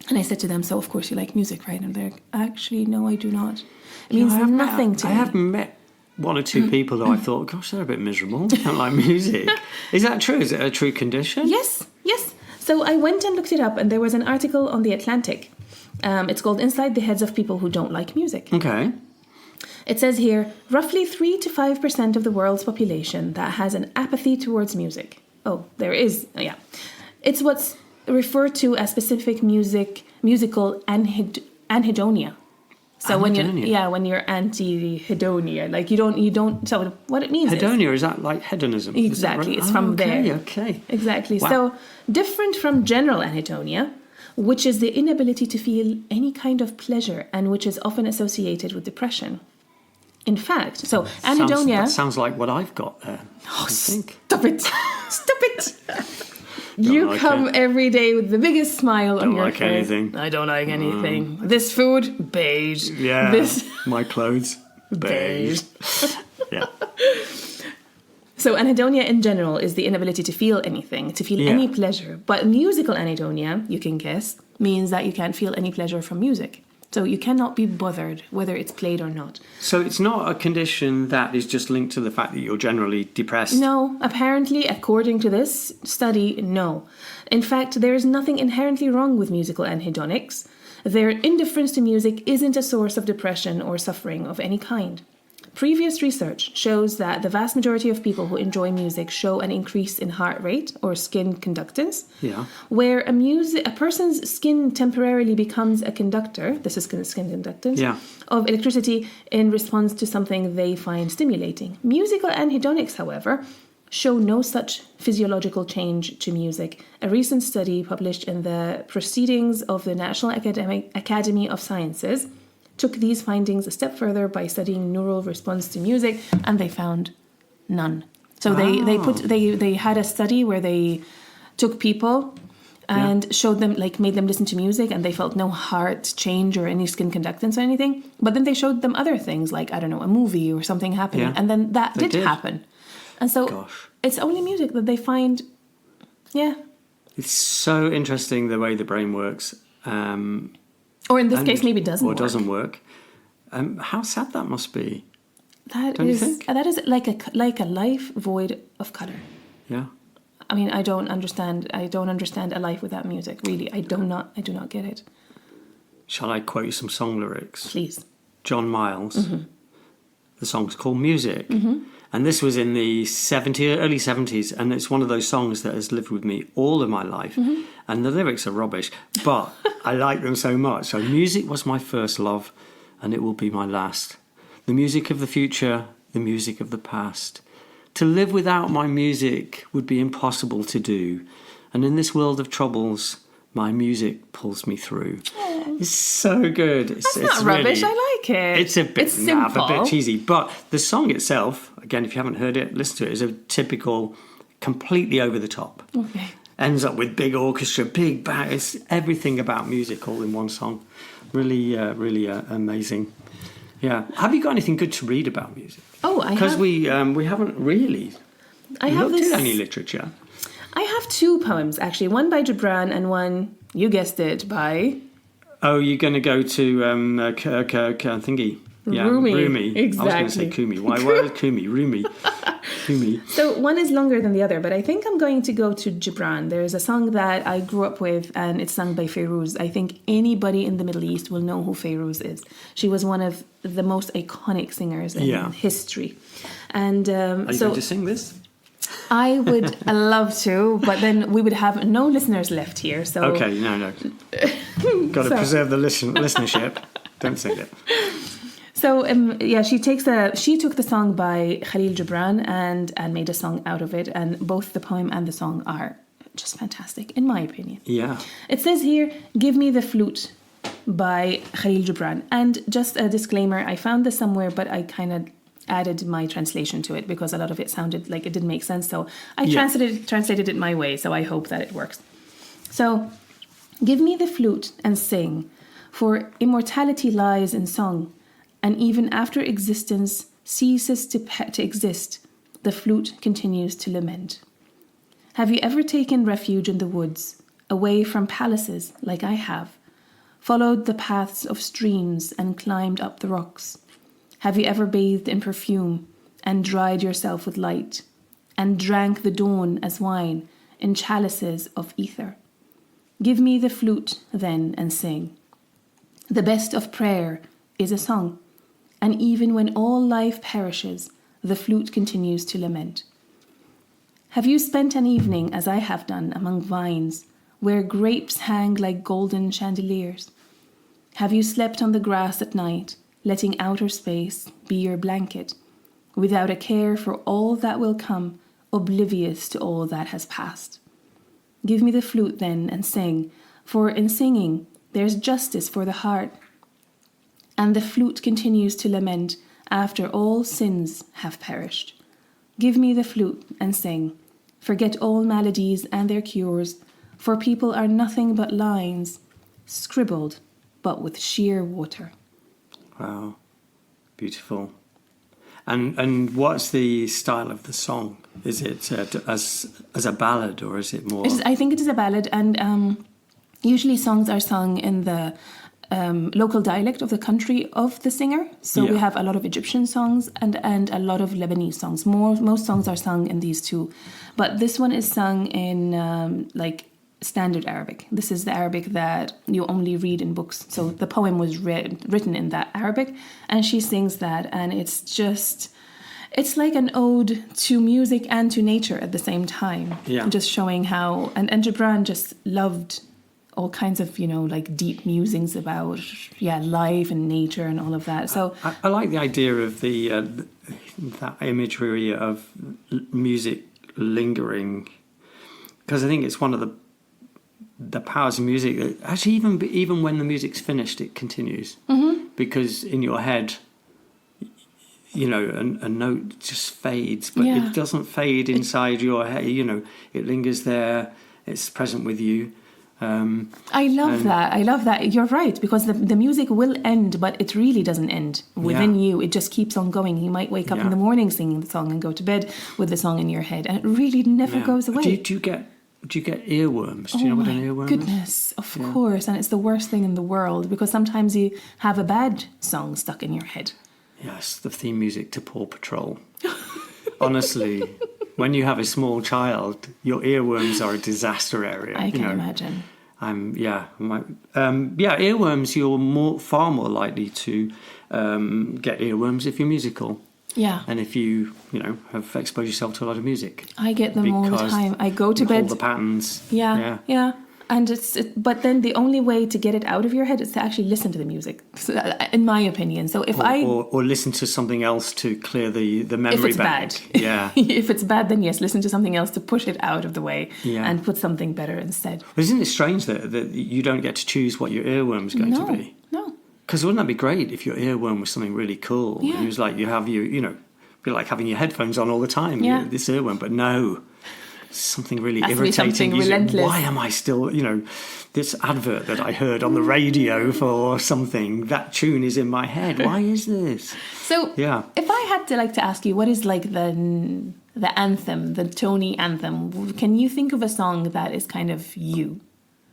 and I said to them, so of course you like music, right? And they're like, actually, no, I do not. It means nothing to me. I have met one or two people who I thought, gosh, they're a bit miserable. They don't like music. Is that true? Is it a true condition? Yes. So I went and looked it up, and there was an article on The Atlantic. It's called Inside the Heads of People Who Don't Like Music. Okay. It says here, roughly 3 to 5% of the world's population that has an apathy towards music. Oh, there is, yeah. It's what's referred to as specific musical anhedonia. So when you're anti-hedonia, like you don't. So what it means hedonia is that like hedonism? Exactly, Right? it's from there. Okay. Exactly. Wow. So different from general anhedonia, which is the inability to feel any kind of pleasure and which is often associated with depression. In fact, so anhedonia... That sounds like what I've got there. Oh, stop it. Stop it. You like come it. every day with the biggest smile on your face. Don't like anything. I don't like anything. This food, beige. Yeah, my clothes, beige. Yeah. So anhedonia in general is the inability to feel anything, to feel any pleasure. But musical anhedonia, you can guess, means that you can't feel any pleasure from music. So you cannot be bothered whether it's played or not. So it's not a condition that is just linked to the fact that you're generally depressed? No, apparently, according to this study, no. In fact, there is nothing inherently wrong with musical anhedonics. Their indifference to music isn't a source of depression or suffering of any kind. Previous research shows that the vast majority of people who enjoy music show an increase in heart rate or skin conductance, where a person's skin temporarily becomes a conductor, this is skin conductance, of electricity in response to something they find stimulating. Musical anhedonics, however, show no such physiological change to music. A recent study published in the Proceedings of the National Academy of Sciences took these findings a step further by studying neural response to music, and they found none. So they had a study where they took people and showed them, like, made them listen to music, and they felt no heart change or any skin conductance or anything. But then they showed them other things, like, I don't know, a movie or something happening, and then that did happen. And so it's only music that they find, It's so interesting the way the brain works. Or in this case, maybe it doesn't work. Or doesn't work. How sad that must be. That is like a life void of colour. Yeah. I mean, I don't understand a life without music, really. I do not get it. Shall I quote you some song lyrics? Please. John Miles. The song's called Music. And this was in the early 70s, and it's one of those songs that has lived with me all of my life. And the lyrics are rubbish, but I like them so much. So music was my first love, and it will be my last. The music of the future, the music of the past. To live without my music would be impossible to do. And in this world of troubles, my music pulls me through. It's so good. That's not rubbish. I like it. It's a bit naff, a bit cheesy. But the song itself, again, if you haven't heard it, listen to it. It's a typical, completely over the top. Okay. Ends up with big orchestra, big band. It's everything about music all in one song. Really, really amazing. Yeah. Have you got anything good to read about music? Oh, I have. Because we haven't really looked at any literature. I have two poems, actually. One by Gibran and one, you guessed it, by... Oh, you're going to go to thingy. Yeah, Rumi. Exactly. I was going to say Kumi. Why was Kumi? Rumi. Kumi. So one is longer than the other, but I think I'm going to go to Gibran. There's a song that I grew up with, and it's sung by Fayrouz. I think anybody in the Middle East will know who Fayrouz is. She was one of the most iconic singers in history. And Are you going to sing this? I would love to, but then we would have no listeners left here. So okay, no. Got to preserve the listenership. Don't sing it. So she took the song by Khalil Gibran and made a song out of it, and both the poem and the song are just fantastic, in my opinion. Yeah. It says here, "Give Me the Flute" by Khalil Gibran, and just a disclaimer: I found this somewhere, but I kind of added my translation to it because a lot of it sounded like it didn't make sense. So I translated it my way. So I hope that it works. So, give me the flute and sing, for immortality lies in song, and even after existence ceases to exist, the flute continues to lament. Have you ever taken refuge in the woods, away from palaces like I have, followed the paths of streams and climbed up the rocks? Have you ever bathed in perfume and dried yourself with light, and drank the dawn as wine in chalices of ether? Give me the flute then and sing. The best of prayer is a song, and even when all life perishes, the flute continues to lament. Have you spent an evening, as I have done, among vines, where grapes hang like golden chandeliers? Have you slept on the grass at night, letting outer space be your blanket, without a care for all that will come, oblivious to all that has passed? Give me the flute then and sing, for in singing there's justice for the heart, and the flute continues to lament after all sins have perished. Give me the flute and sing, forget all maladies and their cures, for people are nothing but lines, scribbled but with sheer water. Wow, beautiful. And what's the style of the song? Is it as a ballad, or is it more? I think it is a ballad, and usually songs are sung in the local dialect of the country of the singer. So we have a lot of Egyptian songs and a lot of Lebanese songs. Most songs are sung in these two, but this one is sung in standard Arabic. This is the Arabic that you only read in books. So the poem was written in that Arabic, and she sings that, and it's like an ode to music and to nature at the same time. Yeah. Just showing how, and Gibran just loved all kinds of, deep musings about, life and nature and all of that. So I like the idea of that imagery of music lingering, because I think it's one of the powers of music that actually even when the music's finished, it continues. Because in your head, you know, a note just fades, but it doesn't fade inside your head. You know, it lingers there. It's present with you. I love that. You're right, because the music will end, but it really doesn't end within you. It just keeps on going. You might wake up in the morning singing the song and go to bed with the song in your head, and it really never goes away. Do you get earworms? Do you know what an earworm is? Goodness, of course. And it's the worst thing in the world, because sometimes you have a bad song stuck in your head. Yes, the theme music to Paw Patrol. Honestly, when you have a small child, your earworms are a disaster area. I can imagine. Earworms, you're far more likely to get earworms if you're musical. Yeah. And if you have exposed yourself to a lot of music. I get them all the time. I go to bed. All the patterns. Yeah. And but then the only way to get it out of your head is to actually listen to the music, in my opinion. So if or listen to something else to clear the memory if it's bank. Bad. Yeah. If it's bad, then yes, listen to something else to push it out of the way and put something better instead. Isn't it strange that you don't get to choose what your earworm's going to be? No. Because wouldn't that be great if your earworm was something really cool? Yeah. It was like you have be like having your headphones on all the time. Yeah. This earworm, but no. Something really irritating. Something relentless. Why am I still, this advert that I heard on the radio for something, that tune is in my head. Why is this? So, if I had to ask you, what is like the anthem, the Tony anthem? Can you think of a song that is kind of you?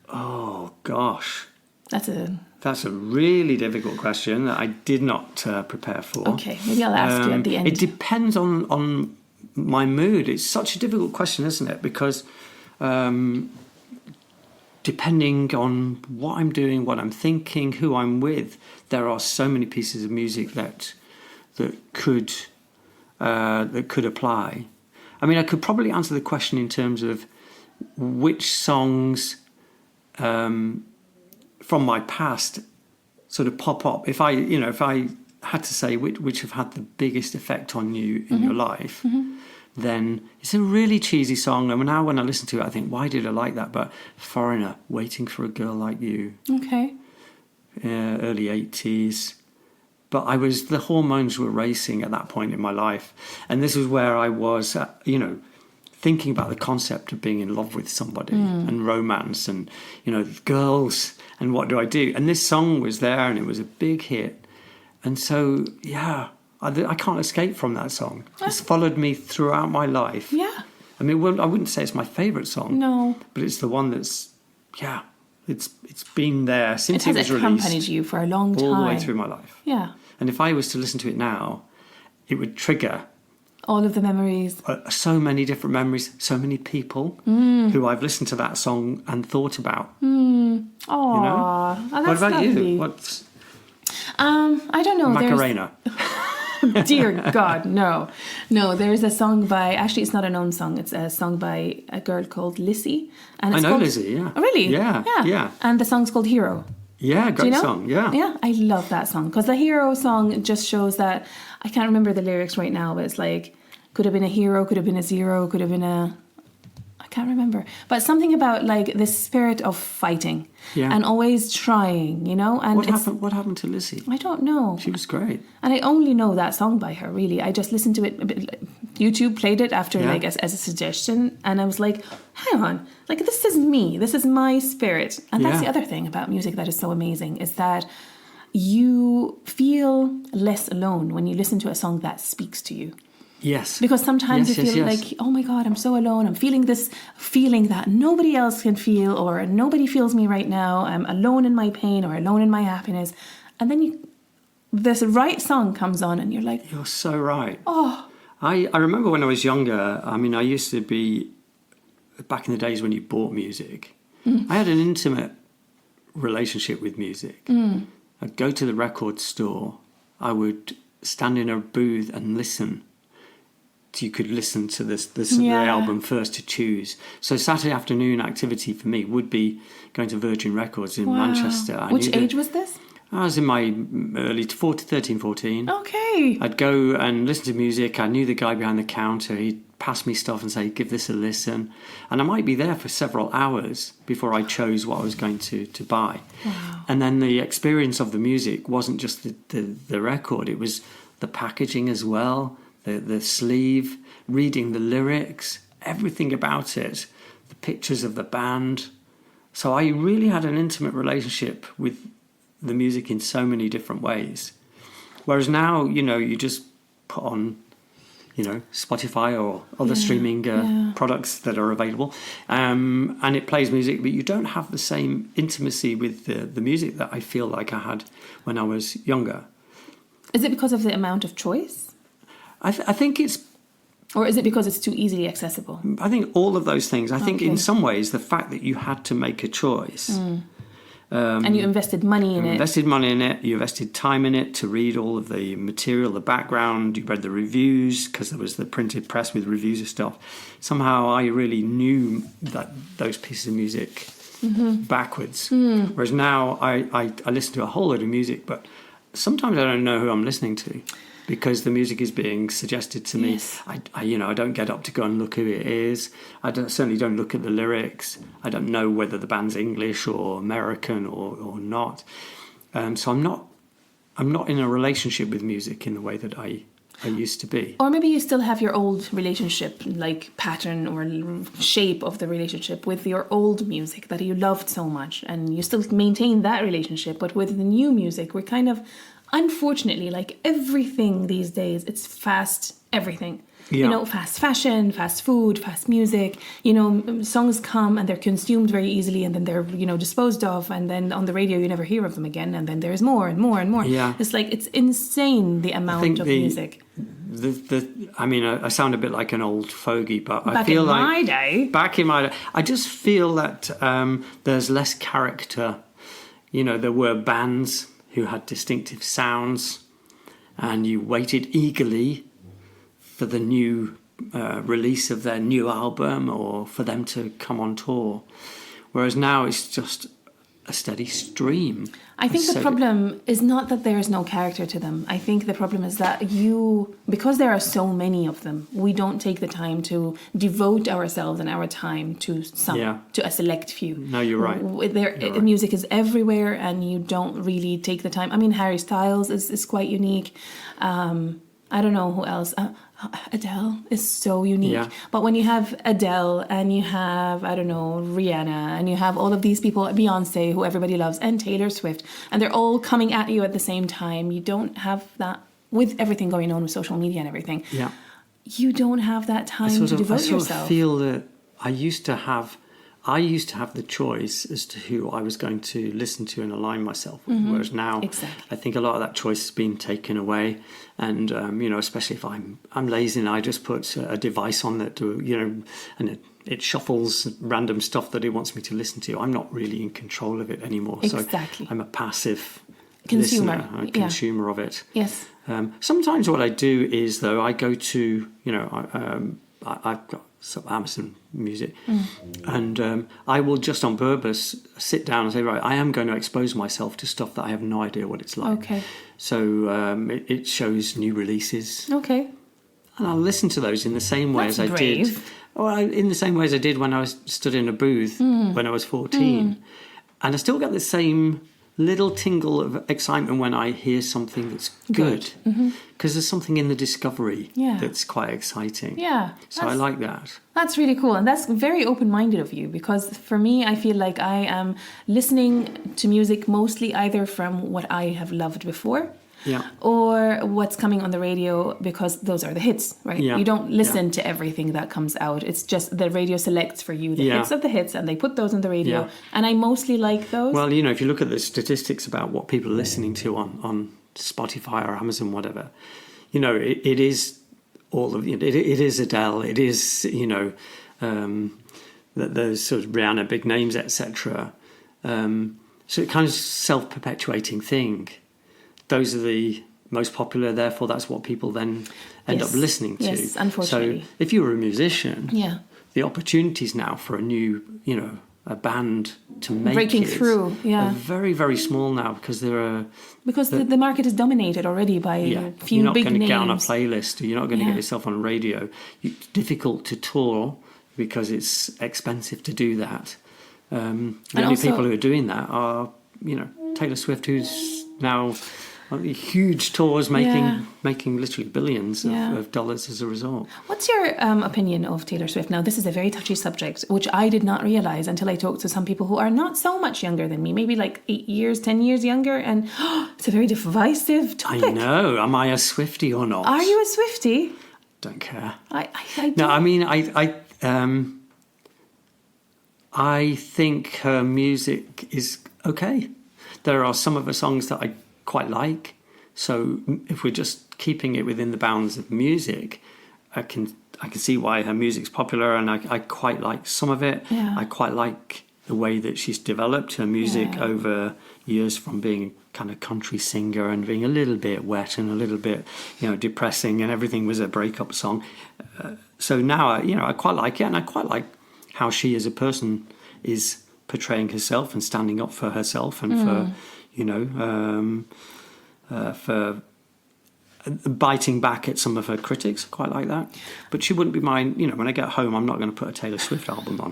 Oh gosh, that's a really difficult question that I did not prepare for. Okay, maybe I'll ask you at the end. It depends on my mood. It's such a difficult question, isn't it? Because depending on what I'm doing, what I'm thinking, who I'm with, there are so many pieces of music that could apply. I mean, I could probably answer the question in terms of which songs from my past sort of pop up. If I had to say which have had the biggest effect on you in your life, then it's a really cheesy song. And now when I listen to it, I think, why did I like that? But Foreigner, Waiting for a Girl Like You. Okay. Early 80s. But the hormones were racing at that point in my life. And this was where I was, thinking about the concept of being in love with somebody and romance and, girls and what do I do? And this song was there and it was a big hit. And so, I can't escape from that song. It's followed me throughout my life. Yeah. I mean, I wouldn't say it's my favourite song. No. But it's the one that's, it's been there since it was released. It has accompanied you for a long time. All the way through my life. Yeah. And if I was to listen to it now, it would trigger all of the memories. So many different memories, so many people who I've listened to that song and thought about. Oh, that's what about lovely. You? I don't know. Macarena. Dear God, no. There's a song by, actually it's not a known song, it's a song by a girl called Lissie. And it's Lissie, yeah. Oh, really? Yeah. And the song's called Hero. Yeah, great song, yeah. Yeah, I love that song, because the Hero song just shows that, I can't remember the lyrics right now, but it's like, could have been a hero, could have been a zero, could have been I can't remember. But something about like the spirit of fighting and always trying, And what happened to Lissie? I don't know. She was great. And I only know that song by her, really. I just listened to it. YouTube played it after as a suggestion. And I was like, hang on. Like, this is me. This is my spirit. And that's the other thing about music that is so amazing, is that you feel less alone when you listen to a song that speaks to you. Yes. Because sometimes you feel like, oh my God, I'm so alone. I'm feeling this feeling that nobody else can feel, or nobody feels me right now. I'm alone in my pain or alone in my happiness. And then this right song comes on and you're like... You're so right. Oh. I remember when I was younger, I mean, I used to be, back in the days when you bought music, I had an intimate relationship with music. I'd go to the record store. I would stand in a booth and listen. You could listen to the album first to choose. So Saturday afternoon activity for me would be going to Virgin Records in Manchester. Which age was this? I was in my early 13, 14. Okay. I'd go and listen to music. I knew the guy behind the counter. He'd pass me stuff and say, give this a listen. And I might be there for several hours before I chose what I was going to buy. Wow. And then the experience of the music wasn't just the record, it was the packaging as well, the sleeve, reading the lyrics, everything about it, the pictures of the band. So I really had an intimate relationship with the music in so many different ways. Whereas now, you just put on, Spotify or other streaming products that are available, and it plays music, but you don't have the same intimacy with the music that I feel like I had when I was younger. Is it because of the amount of choice? I think it's... Or is it because it's too easily accessible? I think all of those things. I think in some ways the fact that you had to make a choice... and you invested money in it. You invested time in it to read all of the material, the background. You read the reviews because there was the printed press with reviews of stuff. Somehow I really knew those pieces of music backwards. Whereas now I listen to a whole load of music, but sometimes I don't know who I'm listening to because the music is being suggested to me. Yes. I don't get up to go and look who it is. Certainly don't look at the lyrics. I don't know whether the band's English or American or not. So I'm not in a relationship with music in the way that I used to be. Or maybe you still have your old relationship, like pattern or shape of the relationship with your old music that you loved so much, and you still maintain that relationship. But with the new music, we're kind of... Unfortunately, like everything these days, it's fast everything. Yeah. Fast fashion, fast food, fast music. Songs come and they're consumed very easily, and then they're, disposed of, and then on the radio you never hear of them again, and then there's more and more and more. Yeah. It's like, it's insane the amount of music. I sound a bit like an old fogey, but Back I feel back in my day, I just feel that there's less character. There were bands who had distinctive sounds, and you waited eagerly for the new release of their new album or for them to come on tour. Whereas now it's just a steady stream. I think the problem is not that there is no character to them. I think the problem is that because there are so many of them, we don't take the time to devote ourselves and our time to to a select few. No, you're right. Music is everywhere, and you don't really take the time. I mean, Harry Styles is quite unique. I don't know who else. Adele is so unique. Yeah. But when you have Adele and you have, Rihanna, and you have all of these people, Beyonce, who everybody loves, and Taylor Swift, and they're all coming at you at the same time, you don't have that with everything going on with social media and everything. Yeah. You don't have that time to devote yourself. I feel that I used to have the choice as to who I was going to listen to and align myself with, whereas now I think a lot of that choice has been taken away. And, especially if I'm lazy and I just put a device on that, and it shuffles random stuff that it wants me to listen to. I'm not really in control of it anymore. Exactly. So I'm a passive consumer, consumer of it. Yes. Sometimes what I do is, though, I go to, I've got some Amazon Music, and I will just on purpose sit down and say, right, I am going to expose myself to stuff that I have no idea what it's like. Okay. So it shows new releases. Okay. And I'll listen to those in the same way as I brave. did. Well, in the same way as I did when I was stood in a booth when I was 14. And I still get the same little tingle of excitement when I hear something that's good. Because there's something in the discovery that's quite exciting. Yeah. So I like that. That's really cool. And that's very open-minded of you, because for me, I feel like I am listening to music mostly either from what I have loved before, or what's coming on the radio, because those are the hits, right? Yeah. You don't listen to everything that comes out. It's just the radio selects for you the hits of the hits, and they put those on the radio. And I mostly like those. Well, if you look at the statistics about what people are listening to on Spotify or Amazon, whatever, it is all of it is Adele, it is those sort of Rihanna, big names, etc. So it's kind of self-perpetuating thing. Those are the most popular, therefore that's what people then end up listening to. Yes, unfortunately. So if you were a musician, yeah, the opportunities now for a new, a band to make breaking through, are very, very small now because the market is dominated already by a few you're not big going to names. get on a playlist, or you're not going to get yourself on radio. It's difficult to tour because it's expensive to do that. The only people who are doing that are, Taylor Swift, who's now on huge tours, making literally billions of dollars as a result. What's your opinion of Taylor Swift? Now, this is a very touchy subject, which I did not realize until I talked to some people who are not so much younger than me, maybe like 8 years, 10 years younger, and it's a very divisive topic. I know. Am I a Swiftie or not? Are you a Swiftie? Don't care. I no, I mean, I think her music is okay. There are some of her songs that I quite like. So if we're just keeping it within the bounds of music, I can see why her music's popular, and I quite like some of it. Yeah. I quite like the way that she's developed her music over years, from being a kind of country singer and being a little bit wet and a little bit, depressing, and everything was a breakup song. So now, I quite like it, and I quite like how she as a person is portraying herself and standing up for herself and for biting back at some of her critics. I quite like that. But she wouldn't be mine. When I get home, I'm not going to put a Taylor Swift album on.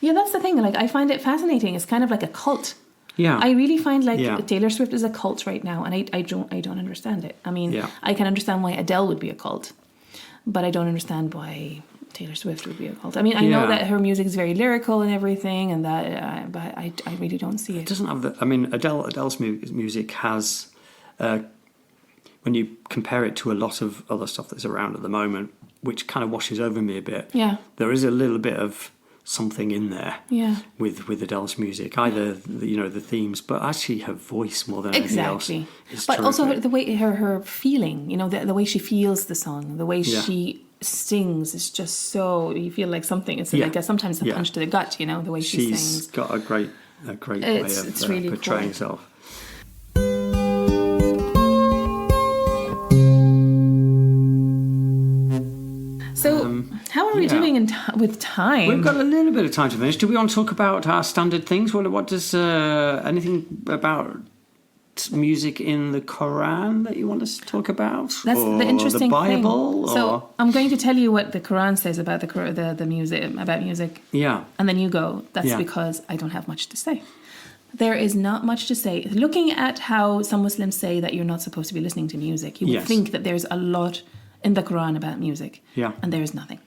Yeah, that's the thing. Like, I find it fascinating. It's kind of like a cult. Yeah. I really find Taylor Swift is a cult right now, and I don't understand it. I mean, I can understand why Adele would be a cult, but I don't understand why Taylor Swift would be a cult. I mean, I know that her music is very lyrical and everything, and that, but I really don't see it. It doesn't have the. I mean, Adele's music has, when you compare it to a lot of other stuff that's around at the moment, which kind of washes over me a bit. Yeah, there is a little bit of something in there. Yeah, with Adele's music, either the themes, but actually her voice more than anything else. But terrific. Also the way her feeling, the way she feels the song, the way she sings is just so, you feel like something. It's like sometimes a punch to the gut. The way she sings. She's got a great way of really portraying herself. So, how are we doing with time? We've got a little bit of time to finish. Do we want to talk about our standard things? What does anything about music in the Quran that you want us to talk about? That's the interesting the Bible, thing. So I'm going to tell you what the Quran says about the music, about music. Yeah. And then you go. That's because I don't have much to say. There is not much to say. Looking at how some Muslims say that you're not supposed to be listening to music, you would think that there's a lot in the Quran about music. Yeah. And there is nothing.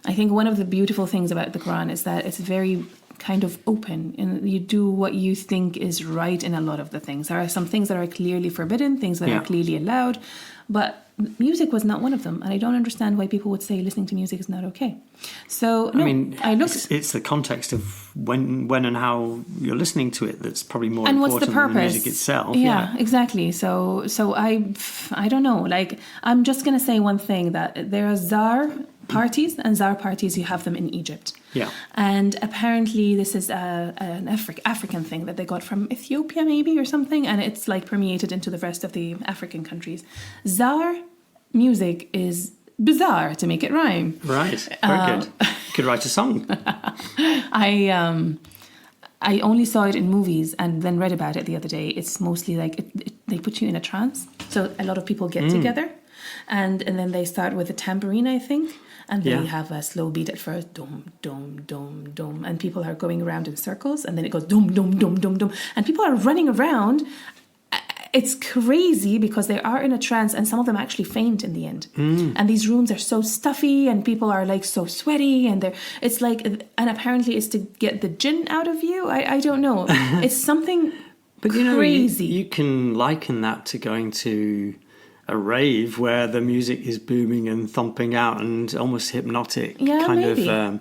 I think one of the beautiful things about the Quran is that it's very kind of open, and you do what you think is right in a lot of the things. There are some things that are clearly forbidden, things that are clearly allowed, but music was not one of them, and I don't understand why people would say listening to music is not okay. So it's the context of when and how you're listening to it that's probably more and important what's the purpose? Than the music itself. Yeah, exactly. So I don't know. Like, I'm just gonna say one thing, that there are Zar parties, you have them in Egypt. Yeah. And apparently this is an African thing that they got from Ethiopia maybe or something, and it's like permeated into the rest of the African countries. Zar music is bizarre, to make it rhyme. Right. Very good. You could write a song. I only saw it in movies and then read about it the other day. It's mostly like they put you in a trance. So a lot of people get together and then they start with a tambourine, I think. And they have a slow beat at first, dum, dum, dum, dum. And people are going around in circles. And then it goes dum, dum, dum, dum, dum. And people are running around. It's crazy because they are in a trance, and some of them actually faint in the end. And these rooms are so stuffy, and people are like so sweaty, and apparently it's to get the jinn out of you. I don't know. It's something crazy. You can liken that to going to a rave where the music is booming and thumping out and almost hypnotic of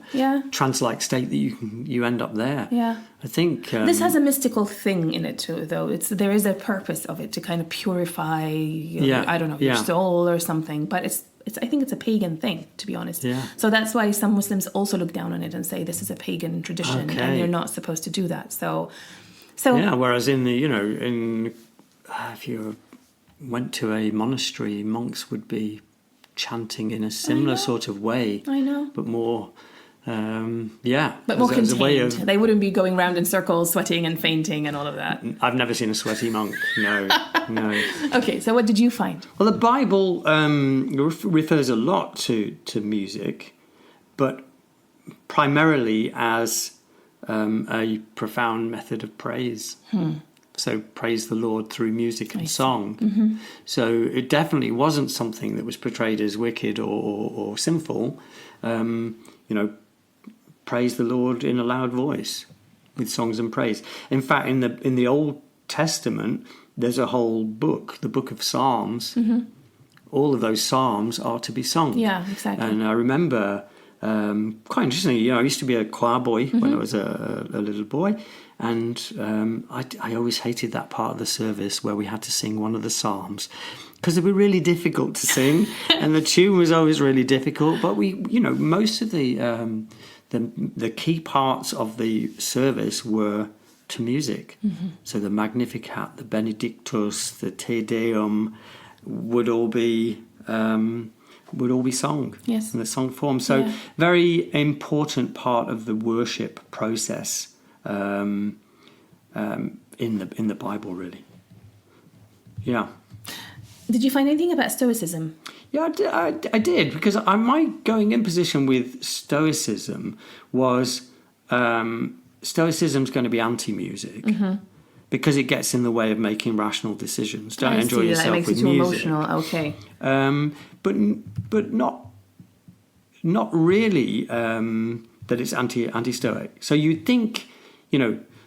trance-like state that you end up there. Yeah, I think this has a mystical thing in it too, though. There is a purpose of it to kind of purify, your soul or something. But I think it's a pagan thing, to be honest. Yeah. So that's why some Muslims also look down on it and say this is a pagan tradition and you're not supposed to do that. So whereas in the if you went to a monastery, monks would be chanting in a similar sort of way. I know. But more But more contained. They wouldn't be going round in circles, sweating and fainting and all of that. I've never seen a sweaty monk. No. Okay, so what did you find? Well, the Bible refers a lot to music, but primarily as a profound method of praise. So praise the Lord through music and song. Mm-hmm. So it definitely wasn't something that was portrayed as wicked or sinful. Praise the Lord in a loud voice with songs and praise. In fact, in the Old Testament, there's a whole book, the book of Psalms. Mm-hmm. All of those psalms are to be sung. Yeah, exactly. And I remember, quite interestingly, I used to be a choir boy when I was a little boy. And I always hated that part of the service where we had to sing one of the psalms because they were really difficult to sing and the tune was always really difficult. But most of the key parts of the service were to music. Mm-hmm. So the Magnificat, the Benedictus, the Te Deum would all be sung in the song form. So very important part of the worship process in the Bible, really. Yeah. Did you find anything about Stoicism? Yeah, I did, because my going in position with Stoicism was Stoicism's going to be anti-music because it gets in the way of making rational decisions. Don't enjoy yourself it makes with it too music. Emotional. Okay. But not really that it's anti-Stoic. So you think,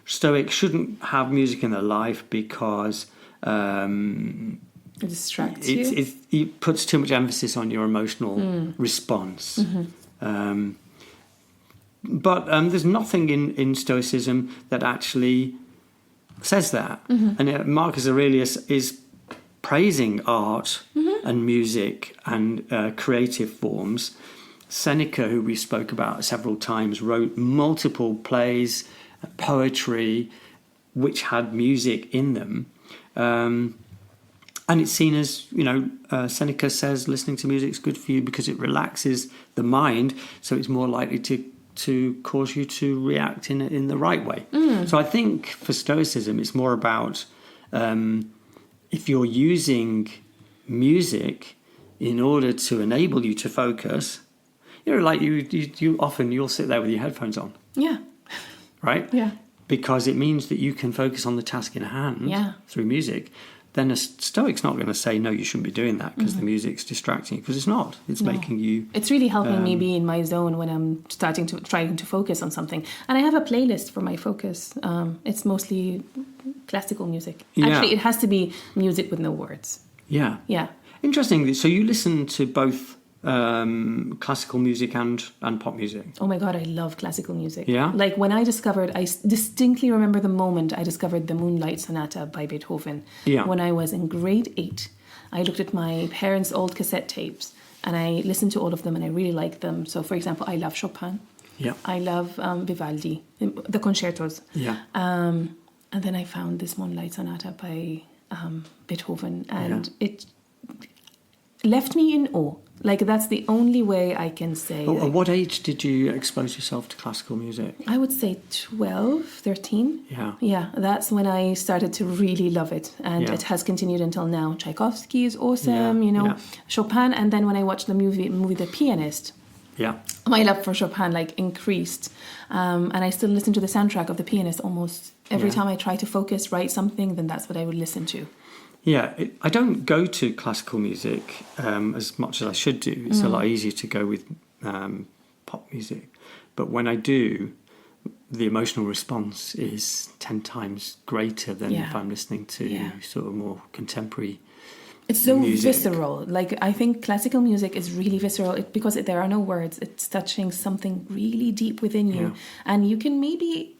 Stoics shouldn't have music in their life because it distracts you. It puts too much emphasis on your emotional response. Mm-hmm. But there's nothing in Stoicism that actually says that. Mm-hmm. And Marcus Aurelius is praising art and music and creative forms. Seneca, who we spoke about several times, wrote multiple plays, poetry, which had music in them. And it's seen as, Seneca says listening to music is good for you because it relaxes the mind, so it's more likely to cause you to react in the right way. So I think for Stoicism, it's more about if you're using music in order to enable you to focus, like you'll sit there with your headphones on. Yeah. Right? Yeah. Because it means that you can focus on the task in hand through music. Then a Stoic's not going to say, no, you shouldn't be doing that because the music's distracting you, because it's not. It's making you... It's really helping me be in my zone when I'm trying to focus on something. And I have a playlist for my focus. It's mostly classical music. Yeah. Actually, it has to be music with no words. Yeah. Yeah. Interesting. So you listen to both classical music and pop music? Oh my God, I love classical music. Yeah? Like when I distinctly remember the moment I discovered the Moonlight Sonata by Beethoven. Yeah. When I was in grade 8, I looked at my parents' old cassette tapes and I listened to all of them and I really liked them. So for example, I love Chopin. Yeah. I love Vivaldi, the concertos. Yeah. And then I found this Moonlight Sonata by Beethoven and it left me in awe. Like, that's the only way I can say. At what age did you expose yourself to classical music? I would say 12, 13. Yeah. Yeah, that's when I started to really love it. And it has continued until now. Tchaikovsky is awesome, Chopin. And then when I watched the movie The Pianist, my love for Chopin, increased. And I still listen to the soundtrack of The Pianist almost every time I try to focus, write something, then that's what I would listen to. Yeah, I don't go to classical music as much as I should do. It's a lot easier to go with pop music. But when I do, the emotional response is 10 times greater than if I'm listening to sort of more contemporary It's so music. visceral. I think classical music is really visceral because there are no words. It's touching something really deep within you. Yeah. And you can maybe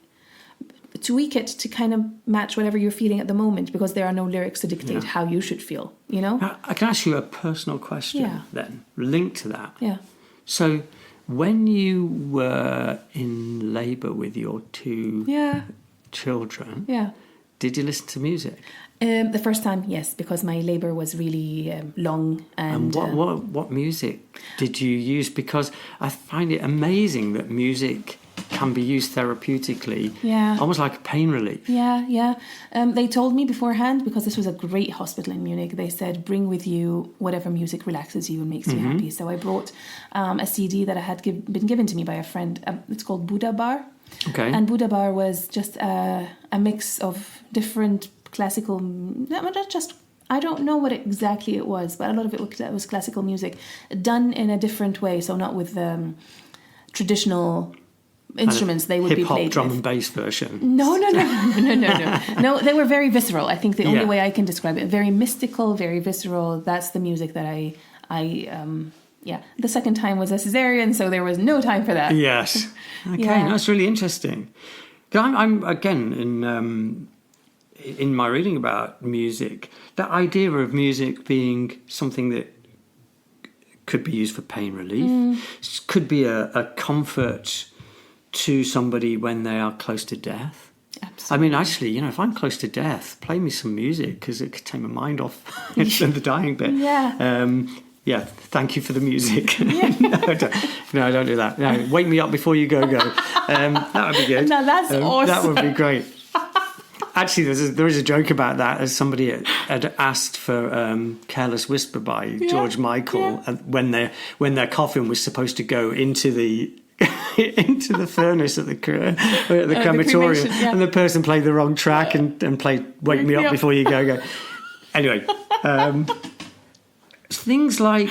tweak it to kind of match whatever you're feeling at the moment because there are no lyrics to dictate how you should feel, I can ask you a personal question then, linked to that. Yeah. So when you were in labour with your two children, did you listen to music? The first time, yes, because my labour was really long. And what music did you use? Because I find it amazing that music can be used therapeutically, almost like a pain relief. Yeah. They told me beforehand, because this was a great hospital in Munich, they said, bring with you whatever music relaxes you and makes you happy. So I brought a CD that had been given to me by a friend. It's called Buddha Bar. Okay. And Buddha Bar was just a mix of different classical, not just, I don't know what exactly it was, but a lot of it was classical music done in a different way. So not with traditional instruments they would be played hip-hop drum with. And bass version. No. No, they were very visceral. I think the only way I can describe it, very mystical, very visceral. That's the music that I the second time was a cesarean, so there was no time for that. Yes. Okay, that's really interesting. I'm again in my reading about music, that idea of music being something that could be used for pain relief, could be a comfort to somebody when they are close to death. Absolutely. I mean, actually, if I'm close to death, play me some music, because it could take my mind off the dying bit. Yeah. Thank you for the music. No, don't do that. No, wake me up before you go. That would be good. No, that's awesome. That would be great. Actually, there is a joke about that, as somebody had asked for "Careless Whisper" by George Michael, and when their coffin was supposed to go into the furnace at the crematorium, and the person played the wrong track and played "Wake Me Up Before You Go." Anyway, things like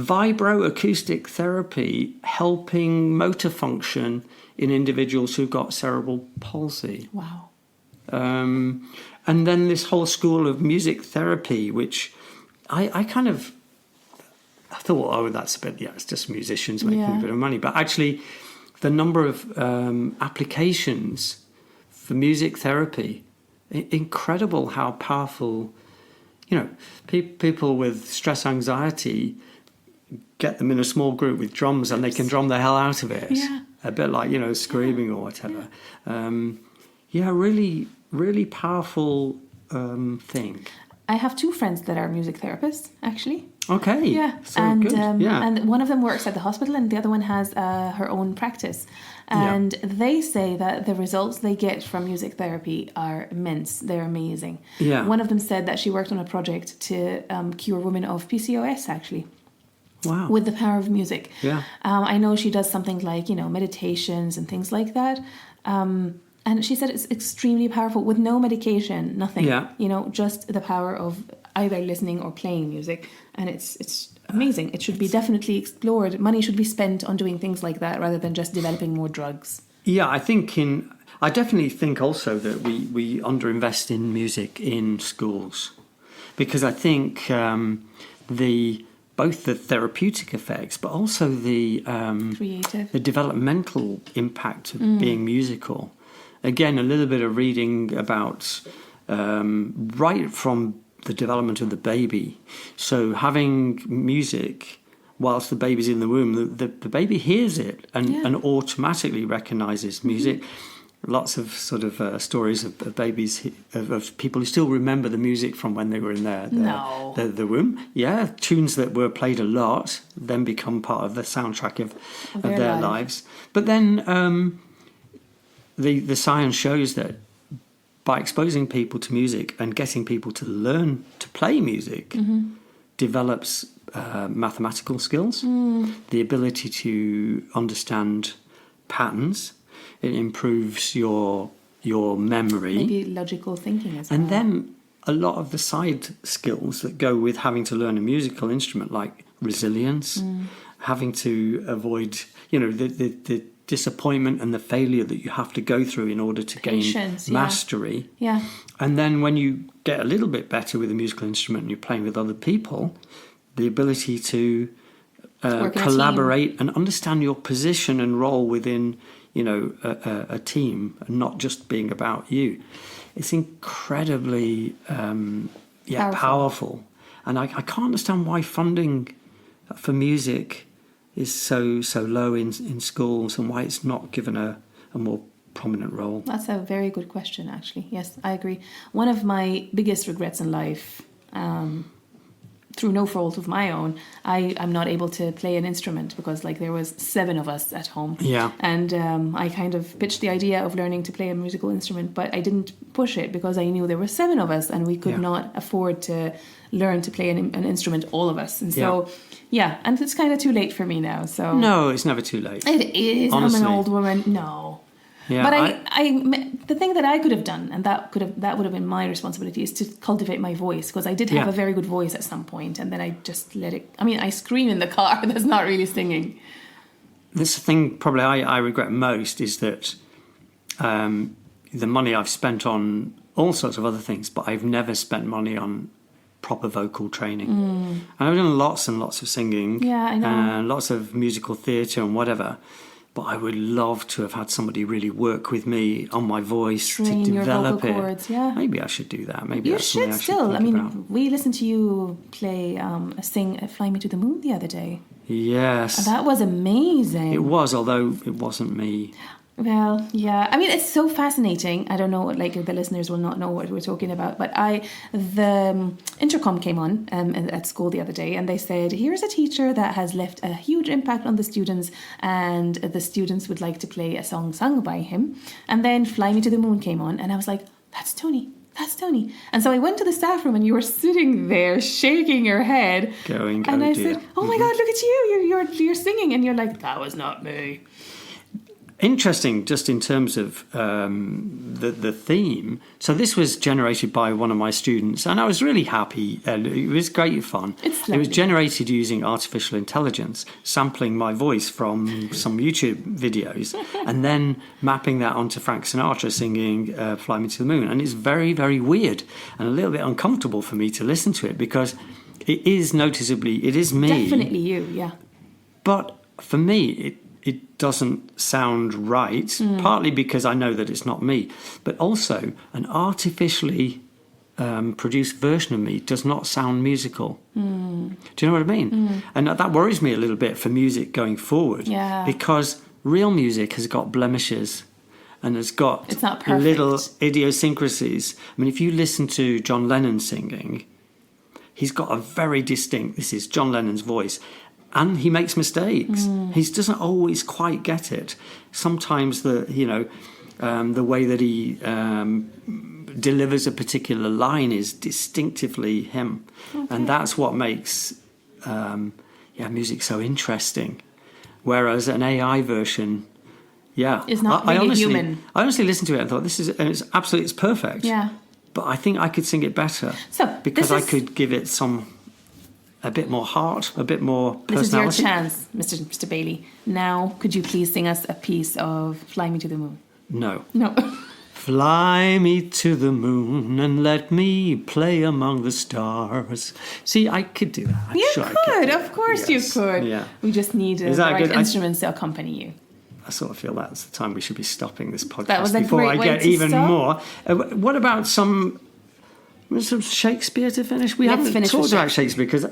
vibroacoustic therapy helping motor function in individuals who've got cerebral palsy. Wow. And then this whole school of music therapy, which I kind of thought, that's a bit, it's just musicians making a bit of money. But actually, the number of applications for music therapy, incredible how powerful, people with stress anxiety, get them in a small group with drums and they can drum the hell out of it. Yeah. A bit like, screaming or whatever. Really, really powerful thing. I have two friends that are music therapists, actually. Okay. Yeah. So and good. And one of them works at the hospital and the other one has her own practice. And they say that the results they get from music therapy are immense. They're amazing. Yeah. One of them said that she worked on a project to cure women of PCOS, actually. Wow. With the power of music. Yeah. I know she does something like, meditations and things like that. And she said it's extremely powerful with no medication, nothing. Yeah. Just the power of either listening or playing music. And it's amazing. It should be definitely explored. Money should be spent on doing things like that rather than just developing more drugs. Yeah, I definitely think also that we underinvest in music in schools, because I think both the therapeutic effects, but also the creative, the developmental impact of being musical. Again, a little bit of reading about right from the development of the baby. So having music whilst the baby's in the womb, the baby hears it and automatically recognises music. Lots of sort of stories of babies, of people who still remember the music from when they were in the womb. Yeah, tunes that were played a lot then become part of the soundtrack of their lives. But then the science shows that by exposing people to music and getting people to learn to play music develops mathematical skills, the ability to understand patterns. It improves your memory. Maybe logical thinking as well. And then a lot of the side skills that go with having to learn a musical instrument, like resilience, having to avoid, the disappointment and the failure that you have to go through in order to gain mastery. Yeah. And then when you get a little bit better with a musical instrument and you're playing with other people, the ability to collaborate and understand your position and role within a team, and not just being about you. It's incredibly powerful. And I can't understand why funding for music is so low in schools, and why it's not given a more prominent role? That's a very good question, actually. Yes, I agree. One of my biggest regrets in life, through no fault of my own, I'm not able to play an instrument because like there was 7 of us at home. Yeah. And I kind of pitched the idea of learning to play a musical instrument, but I didn't push it because I knew there were 7 of us and we could not afford to learn to play an instrument, all of us. And so, and it's kind of too late for me now. So no, it's never too late. It is. Honestly. I'm an old woman. No. Yeah, but the thing that I could have done, and that would have been my responsibility, is to cultivate my voice, because I did have a very good voice at some point, and then I just let it. I mean, I scream in the car. That's not really singing. That's the thing. Probably I regret most is that the money I've spent on all sorts of other things, but I've never spent money on proper vocal training. And I've done lots and lots of singing. Yeah, I know. And lots of musical theatre and whatever. But I would love to have had somebody really work with me on my voice Train to your develop vocal it. cords, yeah. Maybe I should do that. Maybe you that's should something I should still. think I mean, about. we listened to you play sing "Fly Me to the Moon" the other day. Yes. And that was amazing. It was, although it wasn't me. Well, yeah. I mean, it's so fascinating. I don't know, like the listeners will not know what we're talking about, but the intercom came on at school the other day, and they said, here's a teacher that has left a huge impact on the students, and the students would like to play a song sung by him. And then Fly Me to the Moon came on, and I was like, that's Tony. That's Tony. And so I went to the staff room, and you were sitting there shaking your head. Going, and oh I dear. said, oh my God, look at you. You're singing. And you're like, that was not me. Interesting, just in terms of the theme. So this was generated by one of my students, and I was really happy, and it was great fun. It was generated using artificial intelligence, sampling my voice from some YouTube videos, and then mapping that onto Frank Sinatra singing "Fly Me to the Moon." And it's very, very weird and a little bit uncomfortable for me to listen to it, because it is me. Definitely you, yeah. But for me, it doesn't sound right, partly because I know that it's not me, but also an artificially produced version of me does not sound musical. Do you know what I mean? And that worries me a little bit for music going forward, because real music has got blemishes and has got it's not perfect. Little idiosyncrasies. I mean, if you listen to John Lennon singing, he's got a very distinct, this is John Lennon's voice, and he makes mistakes. He doesn't always quite get it. Sometimes the way that he delivers a particular line is distinctively him, and that's what makes music so interesting. Whereas an AI version, is not really human. I honestly listened to it and thought it's perfect. Yeah, but I think I could sing it better. Because I could give it a bit more heart, a bit more personality. This is your chance, Mr. Bailey. Now, could you please sing us a piece of "Fly Me to the Moon"? No. Fly me to the moon and let me play among the stars. See, I could do that. You could. Of course you could. Yeah. We just need the right instruments to accompany you. I sort of feel that's the time we should be stopping this podcast that was a before great I way get to even stop. more. What about some Shakespeare to finish? We haven't talked about Shakespeare because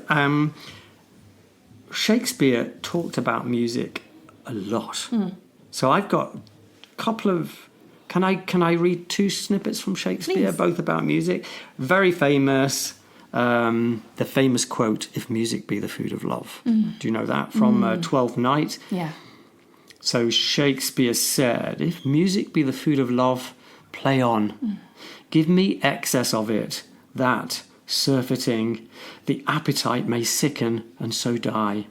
Shakespeare talked about music a lot. So I've got a couple of. Can I read 2 snippets from Shakespeare, Please. both about music? Very famous. The famous quote, "If music be the food of love." Do you know that from Twelfth Night? Yeah. So Shakespeare said, "If music be the food of love, play on. Give me excess of it, that, surfeiting, the appetite may sicken and so die.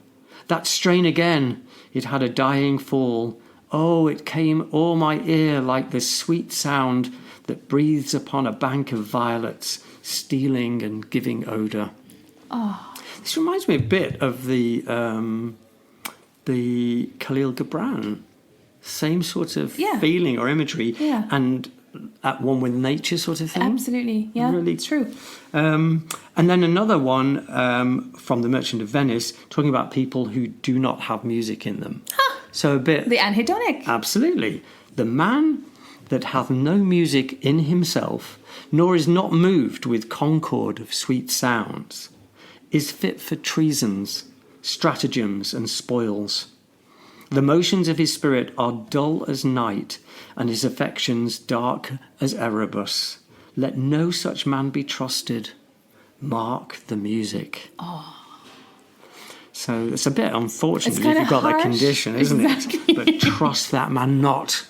That strain again, it had a dying fall. Oh, it came o'er my ear like the sweet sound that breathes upon a bank of violets, stealing and giving odour." This reminds me a bit of the Khalil Gibran. Same sort of feeling or imagery. Yeah. And at one with nature sort of thing. Absolutely, yeah, Really it's true. And then another one from The Merchant of Venice, talking about people who do not have music in them. So a bit... The anhedonic. Absolutely. The man that hath no music in himself, nor is not moved with concord of sweet sounds, is fit for treasons, stratagems and spoils. The motions of his spirit are dull as night, and his affections dark as Erebus. Let no such man be trusted. Mark the music. Oh. So it's a bit unfortunate It's if you've got harsh. that condition, isn't Exactly. it? But trust that man not.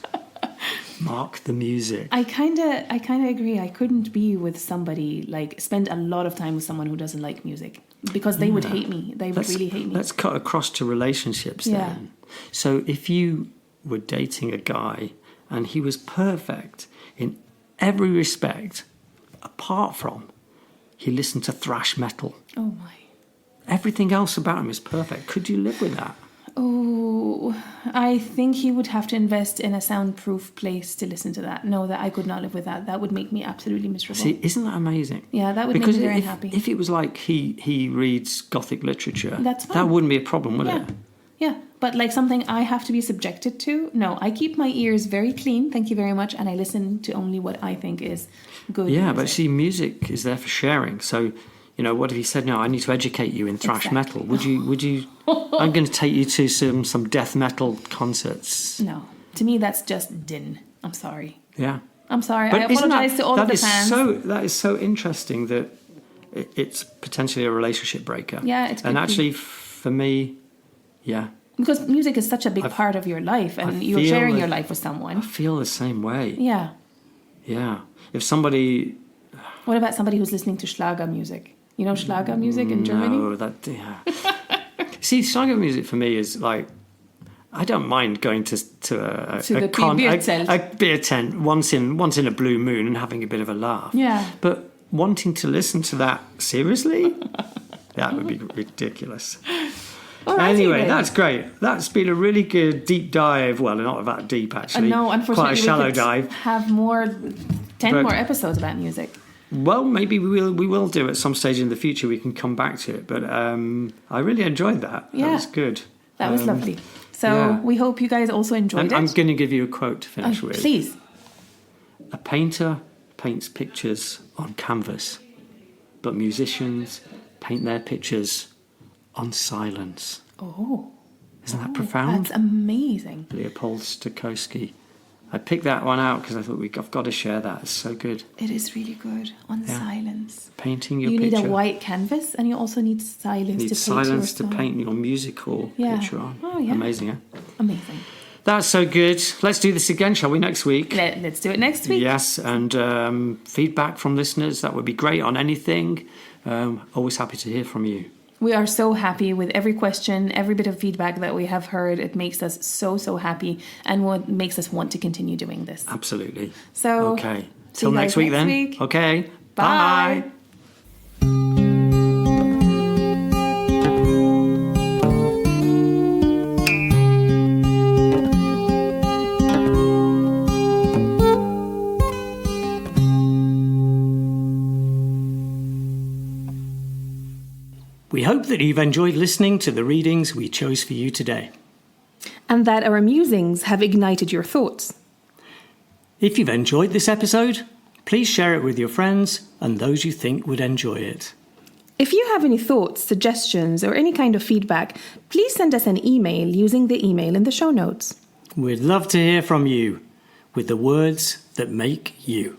Mark the music. I kind of agree. I couldn't be with somebody, like, spend a lot of time with someone who doesn't like music, because they would hate me. They would really hate me. Let's cut across to relationships then. So if you were dating a guy and he was perfect in every respect, apart from he listened to thrash metal. Oh my. Everything else about him is perfect. Could you live with that? Oh, I think he would have to invest in a soundproof place to listen to that. No, that I could not live with that. That would make me absolutely miserable. See, isn't that amazing? Yeah, that would make me very unhappy. If it was like he reads Gothic literature, That's fine. that wouldn't be a problem, would it? Yeah, but like something I have to be subjected to, no. I keep my ears very clean, thank you very much, and I listen to only what I think is good Yeah, music. but see, music is there for sharing. So, what if he said, no, I need to educate you in thrash metal? Would you I'm going to take you to some death metal concerts. No, to me that's just din. I'm sorry. Yeah. I'm sorry. But I apologize to all of the fans. That is so interesting that it's potentially a relationship breaker. Yeah, it's and actually, for me, yeah. Because music is such a big part of your life, and you're sharing your life with someone. I feel the same way. Yeah. Yeah. If somebody... What about somebody who's listening to Schlager music? You know Schlager music in Germany? No, See, Schlager music for me is like... I don't mind going to a beer tent once in a blue moon and having a bit of a laugh. Yeah. But wanting to listen to that seriously, that would be ridiculous. Anyway, that's great. That's been a really good deep dive. Well, not that deep actually. No, unfortunately, quite a shallow we could dive. Have 10 more episodes about music. Well, maybe we will do at some stage in the future. We can come back to it. But I really enjoyed that. Yeah. That was good. That was lovely. So we hope you guys also enjoyed it. I'm going to give you a quote to finish with. Please. A painter paints pictures on canvas, but musicians paint their pictures on silence. Oh. Isn't that profound? That's amazing. Leopold Stokowski. I picked that one out because I thought I've got to share that. It's so good. It is really good. On silence. Painting your picture. You need a white canvas and you also need silence to paint your musical picture on. Oh, yeah. Amazing, eh? Amazing. That's so good. Let's do this again, shall we, next week? Let's do it next week. Yes, and feedback from listeners, that would be great on anything. Always happy to hear from you. We are so happy with every question, every bit of feedback that we have heard. It makes us so, so happy and what makes us want to continue doing this. Absolutely. So, okay. Till next week then. Okay. Bye. We hope that you've enjoyed listening to the readings we chose for you today. And that our musings have ignited your thoughts. If you've enjoyed this episode, please share it with your friends and those you think would enjoy it. If you have any thoughts, suggestions, or any kind of feedback, please send us an email using the email in the show notes. We'd love to hear from you with the words that make you.